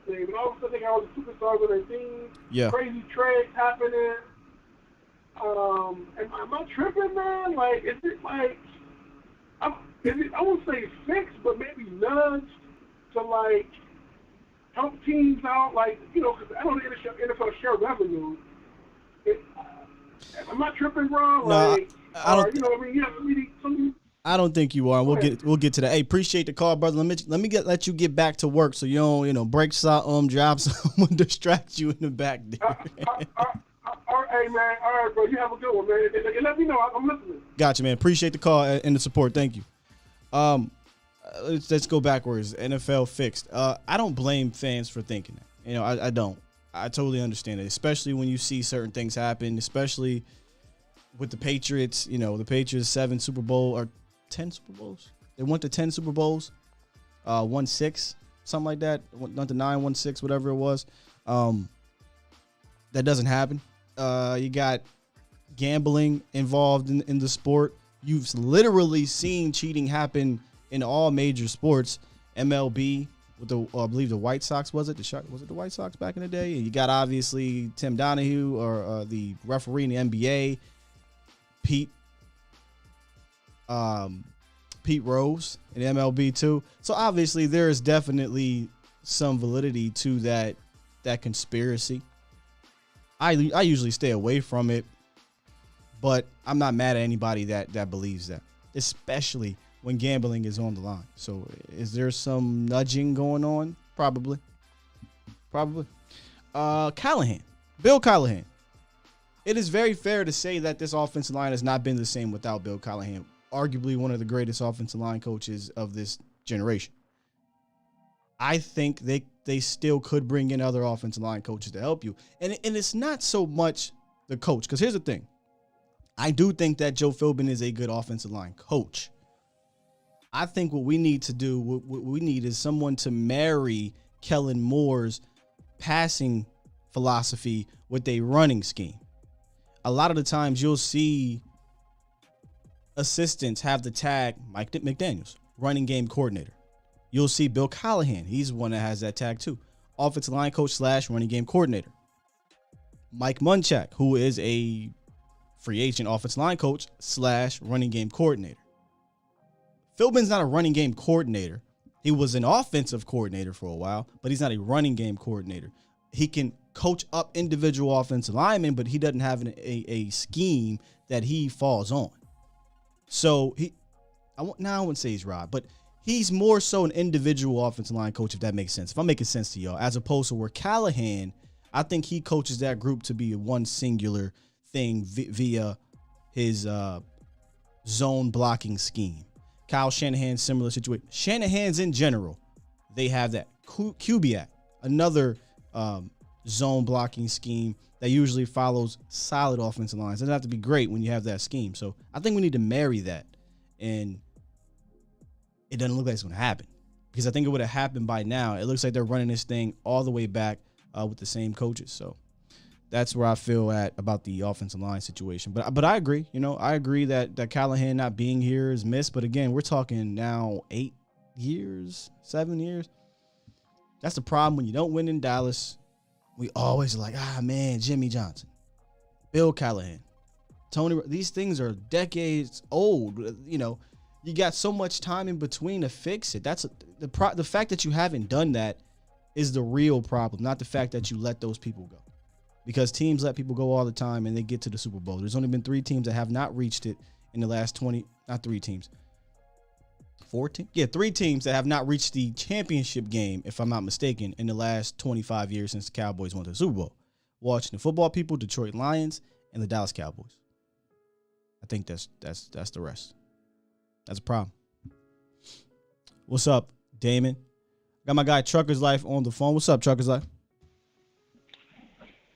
thing, but all of a sudden they got all the superstars on their team. Yeah. Crazy trades happening. Am I tripping, man? Like, is it like, I won't say fixed, but maybe nudged to, like, help teams out, like, because I know the NFL share revenue. Am I tripping, bro? No, Like, I don't. you know, I mean, yeah, some. I don't think you are. We'll get to that. Hey, appreciate the call, brother. Let me let you get back to work so you don't break something, drop someone, distract you in the back there. Hey man, all right, bro. You have a good one, man. And let me know. I'm listening. Gotcha, man. Appreciate the call and the support. Thank you. Let's go backwards. NFL fixed. I don't blame fans for thinking that. I don't. I totally understand it, especially when you see certain things happen, especially with the Patriots. The Patriots 7 Super Bowl or 10 Super Bowls. They went to 10 Super Bowls, won 6, something like that. Not to 9, won 6, whatever it was. That doesn't happen. You got gambling involved in the sport. You've literally seen cheating happen in all major sports. MLB with I believe the White Sox, was it the White Sox back in the day? And you got obviously Tim Donahue or the referee in the NBA, Pete Rose in MLB too. So obviously there is definitely some validity to that conspiracy. I usually stay away from it, but I'm not mad at anybody that believes that, especially when gambling is on the line. So is there some nudging going on? Probably. Callahan, Bill Callahan. It is very fair to say that this offensive line has not been the same without Bill Callahan, arguably one of the greatest offensive line coaches of this generation. I think they still could bring in other offensive line coaches to help you. And it's not so much the coach, because here's the thing. I do think that Joe Philbin is a good offensive line coach. I think what we need to do, what we need is someone to marry Kellen Moore's passing philosophy with a running scheme. A lot of the times you'll see assistants have the tag Mike McDaniels, running game coordinator. You'll see Bill Callahan. He's one that has that tag too. Offensive line coach / running game coordinator. Mike Munchak, who is a free agent offensive line coach / running game coordinator. Philbin's not a running game coordinator. He was an offensive coordinator for a while, but he's not a running game coordinator. He can coach up individual offensive linemen, but he doesn't have a scheme that he falls on. So I wouldn't say he's Rod, but he's more so an individual offensive line coach, if that makes sense. If I'm making sense to y'all, as opposed to where Callahan, I think he coaches that group to be one singular thing via his zone blocking scheme. Kyle Shanahan, similar situation. Shanahan's in general, they have that. Kubiak, another zone blocking scheme that usually follows solid offensive lines. It doesn't have to be great when you have that scheme. So I think we need to marry that. And it doesn't look like it's going to happen, because I think it would have happened by now. It looks like they're running this thing all the way back with the same coaches. So that's where I feel about the offensive line situation. But I agree. I agree that Callahan not being here is missed. But again, we're talking now 8 years, 7 years. That's the problem when you don't win in Dallas. We always are like, man, Jimmy Johnson, Bill Callahan, Tony. These things are decades old. You got so much time in between to fix it. That's the fact that you haven't done that is the real problem, not the fact that you let those people go. Because teams let people go all the time and they get to the Super Bowl. There's only been 3 teams that have not reached it in the last 20, not 3 teams. 4 teams? Yeah, 3 teams that have not reached the championship game, if I'm not mistaken, in the last 25 years since the Cowboys went to the Super Bowl. Washington football people, Detroit Lions, and the Dallas Cowboys. I think that's the rest. That's a problem. What's up, Damon? Got my guy Trucker's Life on the phone. What's up, Trucker's Life?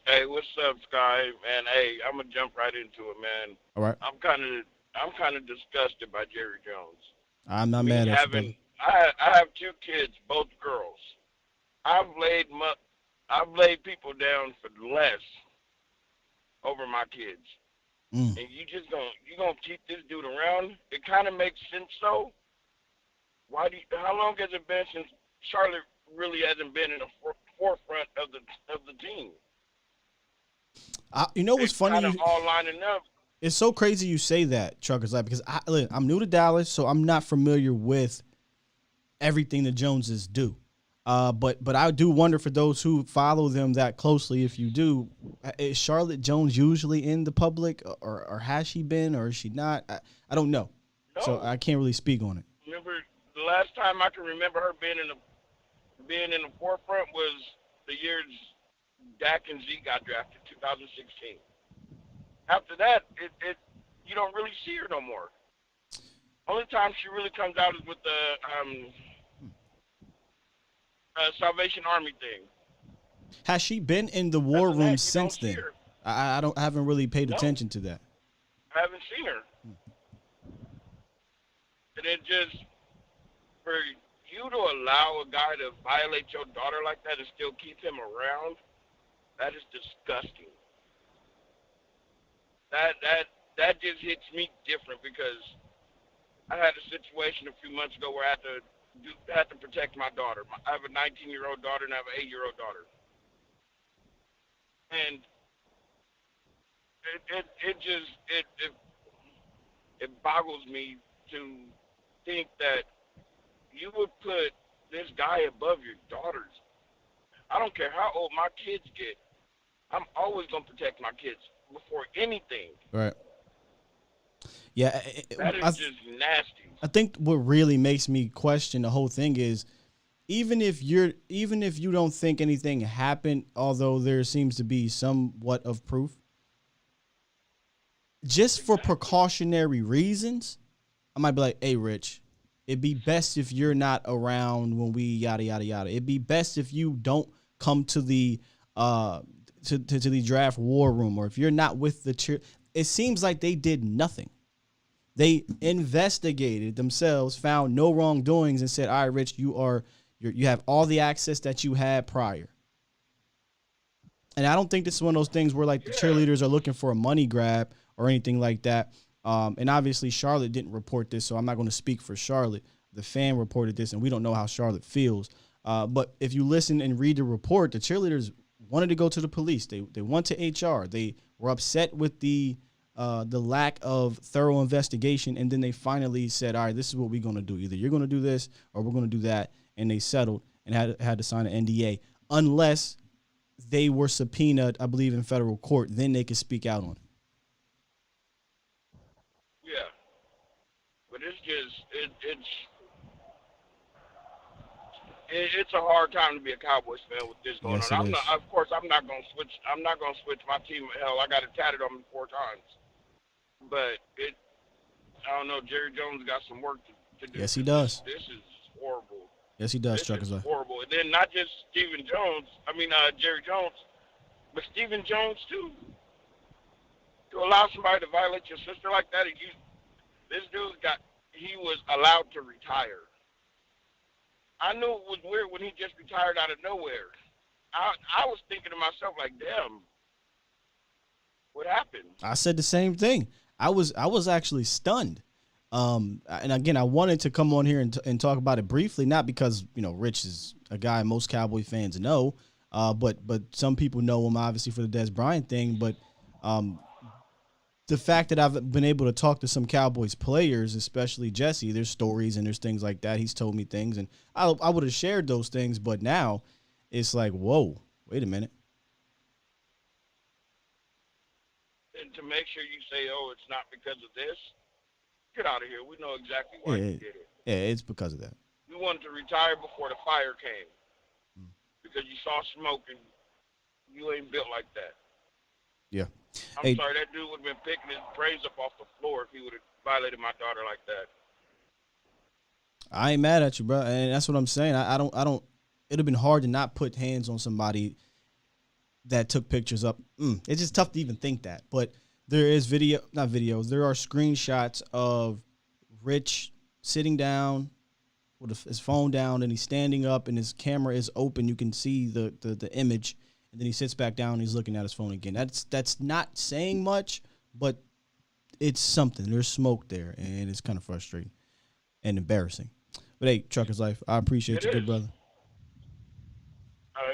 Hey, what's up, Sky? Man, hey, I'm gonna jump right into it, man. All right. I'm kind of disgusted by Jerry Jones. I'm not mad at you. I have 2 kids, both girls. I've laid people down for less over my kids. And you gonna keep this dude around? It kind of makes sense, though. How long has it been since Charlotte really hasn't been in the forefront of the team? What's funny? Kind of all lining up. It's so crazy you say that, Truckers Life, because I'm new to Dallas, so I'm not familiar with everything the Joneses do. But I do wonder, for those who follow them that closely, if you do, Is Charlotte Jones usually in the public, or has she been, or is she not? I don't know, so I can't really speak on it. Remember, the last time I can remember her being in the forefront was the years Dak and Z got drafted, 2016. After that, it you don't really see her no more. Only time she really comes out is with the Salvation Army thing. Has she been in the war room since then? I haven't really paid attention to that. I haven't seen her. And it just, for you to allow a guy to violate your daughter like that and still keep him around, that is disgusting. That just hits me different, because I had a situation a few months ago where I had to protect my daughter. I have a 19-year-old daughter and I have an 8-year-old daughter. And it boggles me to think that you would put this guy above your daughters. I don't care how old my kids get. I'm always going to protect my kids before anything. Right. Yeah. That is just nasty. I think what really makes me question the whole thing is, even if you don't think anything happened, although there seems to be somewhat of proof, just for precautionary reasons, I might be like, hey, Rich, it'd be best if you're not around when we yada, yada, yada. It'd be best if you don't come to the to the draft war room, or if you're not with the cheer. It seems like they did nothing. They investigated themselves, found no wrongdoings, and said, all right, Rich, you have all the access that you had prior. And I don't think this is one of those things where, like, the cheerleaders are looking for a money grab or anything like that. And obviously Charlotte didn't report this, so I'm not going to speak for Charlotte. The fan reported this, and we don't know how Charlotte feels. But if you listen and read the report, the cheerleaders wanted to go to the police. They went to HR. They were upset with the lack of thorough investigation, and then they finally said, all right, this is what we're going to do. Either you're going to do this or we're going to do that. And they settled and had to sign an NDA. Unless they were subpoenaed, I believe, in federal court, then they could speak out on it. Yeah. But it's just, it's a hard time to be a Cowboys fan with this going on. Of course, I'm not going to switch my team. Hell, I got it tatted on me 4 times. But I don't know, Jerry Jones got some work to do. Yes, he does. This is horrible. Yes, he does, Truckers. Horrible. And then not just Jerry Jones, but Stephen Jones, too. To allow somebody to violate your sister like that, this dude he was allowed to retire. I knew it was weird when he just retired out of nowhere. I was thinking to myself, like, damn, what happened? I said the same thing. I was actually stunned. And again, I wanted to come on here and talk about it briefly, not because, Rich is a guy most Cowboy fans know, but some people know him obviously for the Des Bryant thing. But the fact that I've been able to talk to some Cowboys players, especially Jesse, there's stories and there's things like that. He's told me things, and I would have shared those things, but now it's like, whoa, wait a minute. And to make sure you say, oh, it's not because of this. Get out of here. We know exactly why you did it. Yeah, it's because of that. You wanted to retire before the fire came because you saw smoke and you ain't built like that. Yeah. I'm sorry, that dude would have been picking his brains up off the floor if he would have violated my daughter like that. I ain't mad at you, bro. And that's what I'm saying. I don't, it would have been hard to not put hands on somebody that took pictures up. It's just tough to even think that. But there is there are screenshots of Rich sitting down with his phone down, and he's standing up, and his camera is open. You can see the image, and then he sits back down, and he's looking at his phone again. That's not saying much, but it's something. There's smoke there, and it's kind of frustrating and embarrassing. But hey, Trucker's Life, I appreciate you, good brother.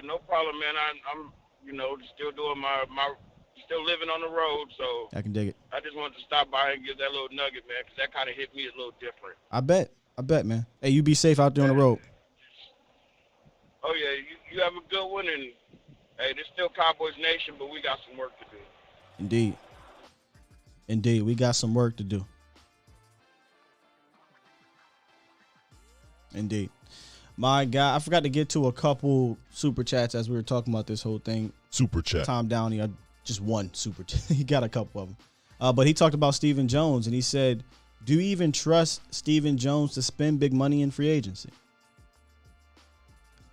No problem, man. I'm still doing my still living on the road, so I can dig it. I just wanted to stop by and give that little nugget, man, because that kind of hit me a little different. I bet, man. Hey, you be safe out there on the road. Oh, yeah, you have a good one, and Hey, this still Cowboys Nation, but we got some work to do. Indeed, we got some work to do. Indeed. My God, I forgot to get to a couple super chats as we were talking about this whole thing. Super chat. Tom Downey, just one super chat. He got a couple of them. But he talked about Stephen Jones, and he said, do you even trust Stephen Jones to spend big money in free agency?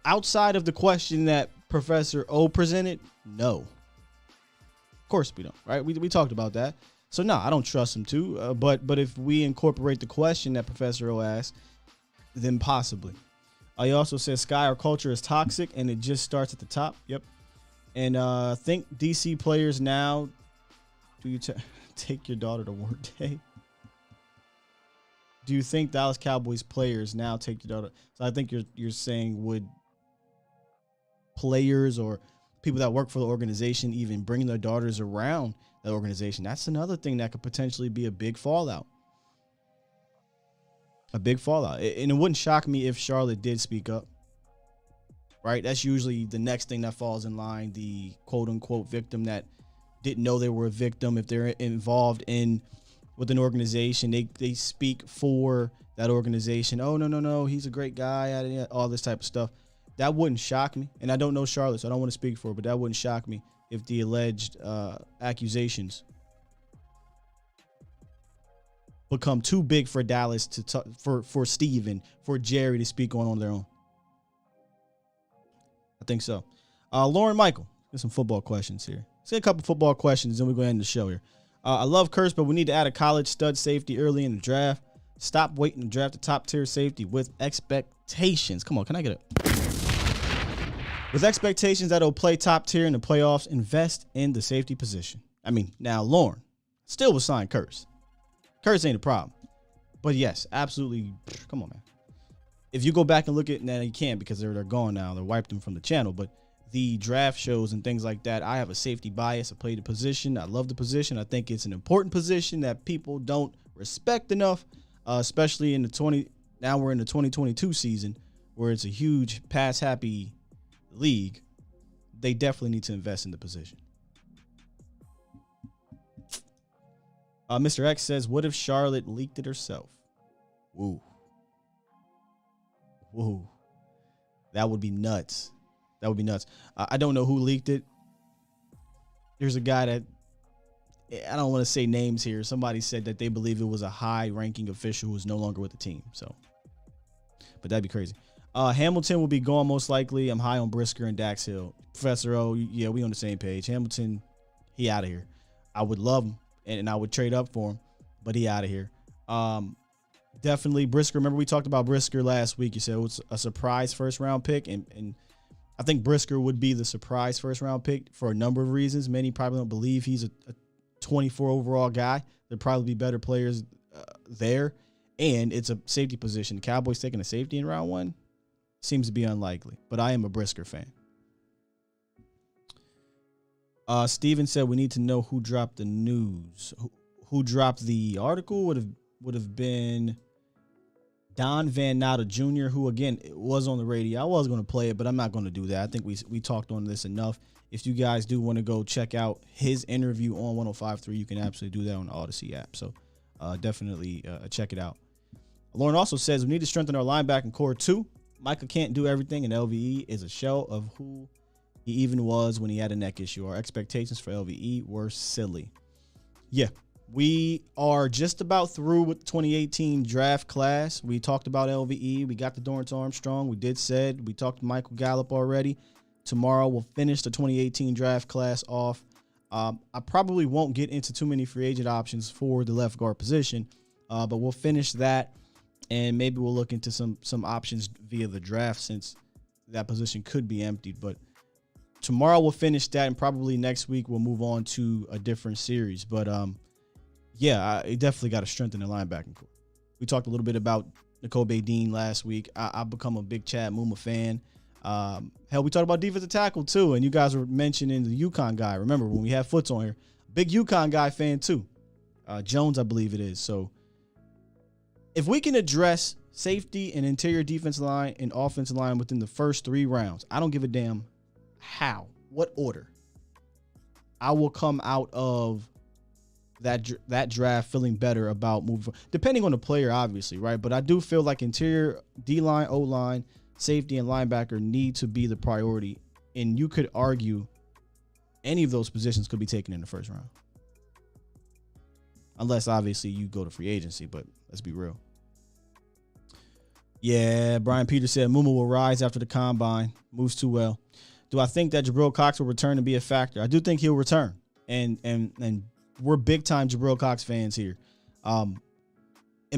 Outside of the question that Professor O presented, no. Of course we don't, right? We talked about that. So, no, I don't trust him to. But if we incorporate the question that Professor O asked, then possibly. He also says, Sky, our culture is toxic, and it just starts at the top. Yep. And think DC players now, do you take your daughter to work day? Do you think Dallas Cowboys players now take your daughter? So I think you're saying, would players or people that work for the organization even bring their daughters around that organization? That's another thing that could potentially be a big fallout. A big fallout. And it wouldn't shock me if Charlotte did speak up. Right? That's usually the next thing that falls in line. The quote unquote victim that didn't know they were a victim. If they're involved with an organization, they speak for that organization. Oh, no, he's a great guy. All this type of stuff. That wouldn't shock me. And I don't know Charlotte, so I don't want to speak for her, but that wouldn't shock me if the alleged accusations become too big for Dallas to talk, for Steve and for Jerry to speak on their own. I think so. Lauren Michael, get some football questions here. Let's get a couple football questions, then we're going to end the show here. I love Curse, but we need to add a college stud safety early in the draft. Stop waiting to draft a top-tier safety with expectations. Come on, can I get it? With expectations that he'll play top tier in the playoffs, invest in the safety position. I mean, now Lauren still will sign Curse. Curse ain't a problem. But yes, absolutely. Come on, man. If you go back and look at, now you can't because they're gone now. They wiped them from the channel. But the draft shows and things like that, I have a safety bias. I play the position. I love the position. I think it's an important position that people don't respect enough, especially in the now we're in the 2022 season where it's a huge pass-happy league. They definitely need to invest in the position. Mr. X says, what if Charlotte leaked it herself? Woo. That would be nuts. I don't know who leaked it. There's a guy that, I don't want to say names here. Somebody said that they believe it was a high-ranking official who's no longer with the team. But that'd be crazy. Hamilton will be gone most likely. I'm high on Brisker and Dax Hill. Professor O, yeah, we on the same page. Hamilton, he out of here. I would love him, and I would trade up for him, but he out of here. Definitely Brisker. Remember we talked about Brisker last week. You said it was a surprise first-round pick, and I think Brisker would be the surprise first-round pick for a number of reasons. Many probably don't believe he's a 24 overall guy. There'd probably be better players there, and it's a safety position. The Cowboys taking a safety in round one seems to be unlikely, but I am a Brisker fan. Steven said we need to know who dropped the news. Who dropped the article would have been Don Van Natta Jr., who, again, was on the radio. I was going to play it, but I'm not going to do that. I think we talked on this enough. If you guys do want to go check out his interview on 105.3, you can absolutely do that on the Odyssey app. So definitely check it out. Lauren also says we need to strengthen our linebacking core too. Micah can't do everything, and LVE is a shell of who he even was when he had a neck issue. Our expectations for LVE were silly. Yeah, we are just about through with the 2018 draft class. We talked about LVE. We got the Dorrance Armstrong. We talked to Michael Gallup already. Tomorrow we'll finish the 2018 draft class off. I probably won't get into too many free agent options for the left guard position, but we'll finish that. And maybe we'll look into some options via the draft since that position could be emptied. But tomorrow we'll finish that, and probably next week we'll move on to a different series. But yeah, I definitely got to strengthen the linebacking core. We talked a little bit about Nakobe Dean last week. I've become a big Chad Muma fan. Hell, we talked about defensive tackle too, and you guys were mentioning the UConn guy. Remember when we had Foots on here? Big UConn guy fan too. Jones, I believe it is. So if we can address safety and interior defense line and offensive line within the first 3 rounds, I don't give a damn how. what order I will come out of that draft feeling better about moving forward, depending on the player, obviously, right? But I do feel like interior, D-line, O-line, safety, and linebacker need to be the priority. And you could argue any of those positions could be taken in the first round. Unless, obviously, you go to free agency, but let's be real. Yeah, Brian Peters said Muma will rise after the combine. Moves too well. Do I think that Jabril Cox will return and be a factor? I do think he'll return. And we're big-time Jabril Cox fans here. And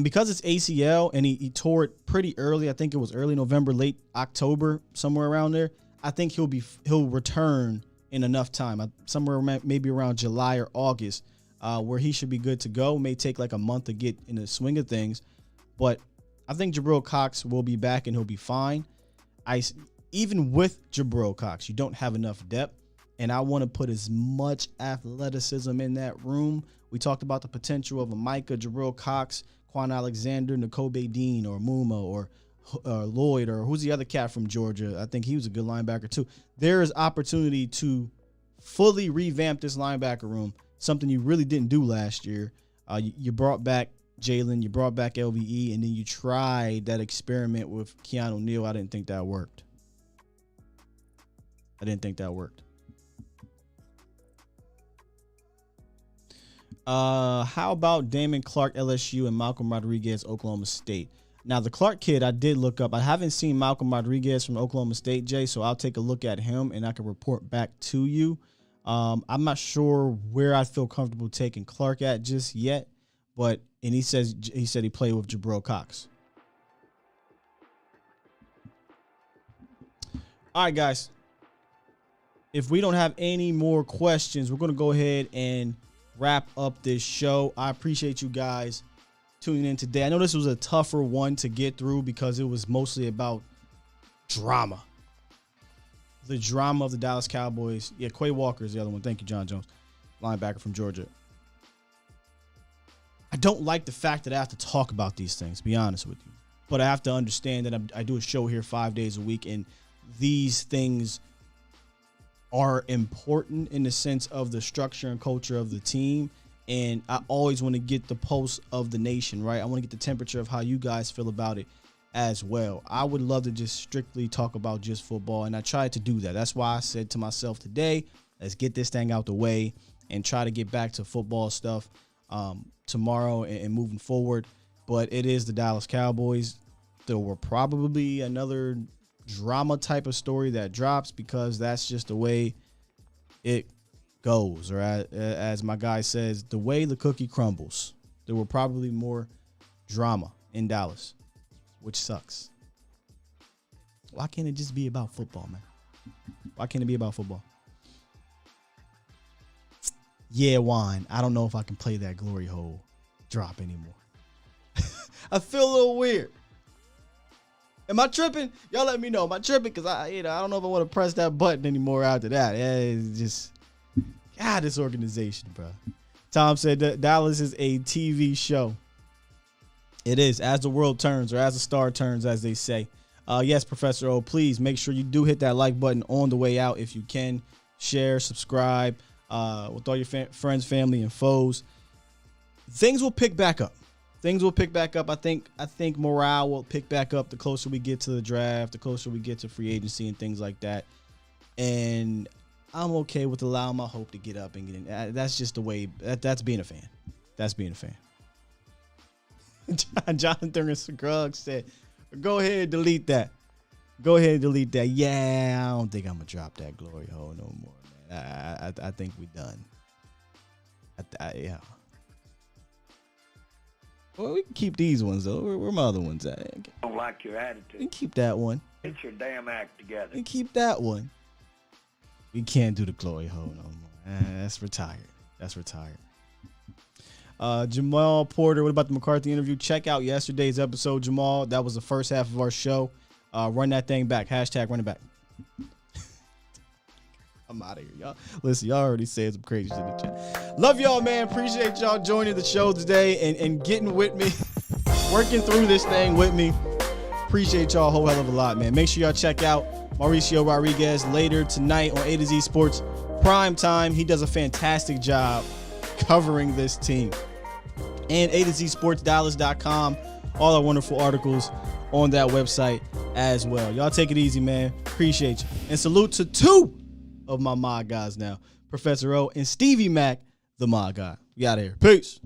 because it's ACL and he tore it pretty early, I think it was early November, late October, somewhere around there, I think he'll return in enough time, somewhere maybe around July or August, where he should be good to go. It may take like a month to get in the swing of things, but I think Jabril Cox will be back and he'll be fine. Even with Jabril Cox, you don't have enough depth, and I want to put as much athleticism in that room. We talked about the potential of a Micah, Jabril Cox, Quan Alexander, Nakobe Dean, or Muma, or Lloyd, or who's the other cat from Georgia? I think he was a good linebacker too. There is opportunity to fully revamp this linebacker room, something you really didn't do last year. You brought back Jalen, you brought back LVE, and then you tried that experiment with Keanu Neal. I didn't think that worked. How about Damon Clark, LSU, and Malcolm Rodriguez, Oklahoma State? Now, the Clark kid, I did look up. I haven't seen Malcolm Rodriguez from Oklahoma State, Jay, so I'll take a look at him, and I can report back to you. I'm not sure where I feel comfortable taking Clark at just yet, but he said he played with Jabril Cox. All right, guys. If we don't have any more questions, we're going to go ahead and wrap up this show. I appreciate you guys tuning in today. I know this was a tougher one to get through because it was mostly about drama. The drama of the Dallas Cowboys. Yeah, Quay Walker is the other one. Thank you, John Jones, linebacker from Georgia. I don't like the fact that I have to talk about these things, to be honest with you. But I have to understand that I do a show here 5 days a week, and these things are important in the sense of the structure and culture of the team. And I always want to get the pulse of the nation, right? I want to get the temperature of how you guys feel about it as well. I would love to just strictly talk about just football, and I tried to do that. That's why I said to myself today, let's get this thing out the way and try to get back to football stuff tomorrow and moving forward. But it is the Dallas Cowboys. There will probably be another drama type of story that drops because that's just the way it goes, or as my guy says, the way the cookie crumbles. There will probably more drama in Dallas, which sucks. Why can't it just be about football, man? Why can't it be about football? Yeah, Juan, I don't know if I can play that glory hole drop anymore. I feel a little weird. Am I tripping? Y'all let me know. Am I tripping? Because I don't know if I want to press that button anymore after that. It's just, God, this organization, bro. Tom said that Dallas is a TV show. It is, as the world turns, or as the star turns, as they say. Yes, Professor O, please make sure you do hit that like button on the way out if you can. Share, subscribe with all your friends, family, and foes. Things will pick back up. I think morale will pick back up the closer we get to the draft, the closer we get to free agency and things like that. And I'm okay with allowing my hope to get up and get in. That's just the way. That's being a fan. That's being a fan. Jonathan Scruggs said, "Go ahead and delete that. Yeah, I don't think I'm gonna drop that glory hole no more, man. I think we done. Yeah. Well, we can keep these ones, though. Where my other ones at? I don't like your attitude. We can keep that one. Get your damn act together. We can keep that one. We can't do the glory hole no more. That's retired. Jamal Porter, what about the McCarthy interview? Check out yesterday's episode, Jamal. That was the first half of our show. Run that thing back. # run it back. I'm out of here, y'all. Listen, y'all already said some crazy shit in the chat. Love y'all, man. Appreciate y'all joining the show today and getting with me, working through this thing with me. Appreciate y'all a whole hell of a lot, man. Make sure y'all check out Mauricio Rodriguez later tonight on A to Z Sports Prime Time. He does a fantastic job covering this team. And A to Z Sports Dallas.com. All our wonderful articles on that website as well. Y'all take it easy, man. Appreciate you. And salute to two of my mod guys now, Professor O and Stevie Mac, the mod guy. We out of here. Peace.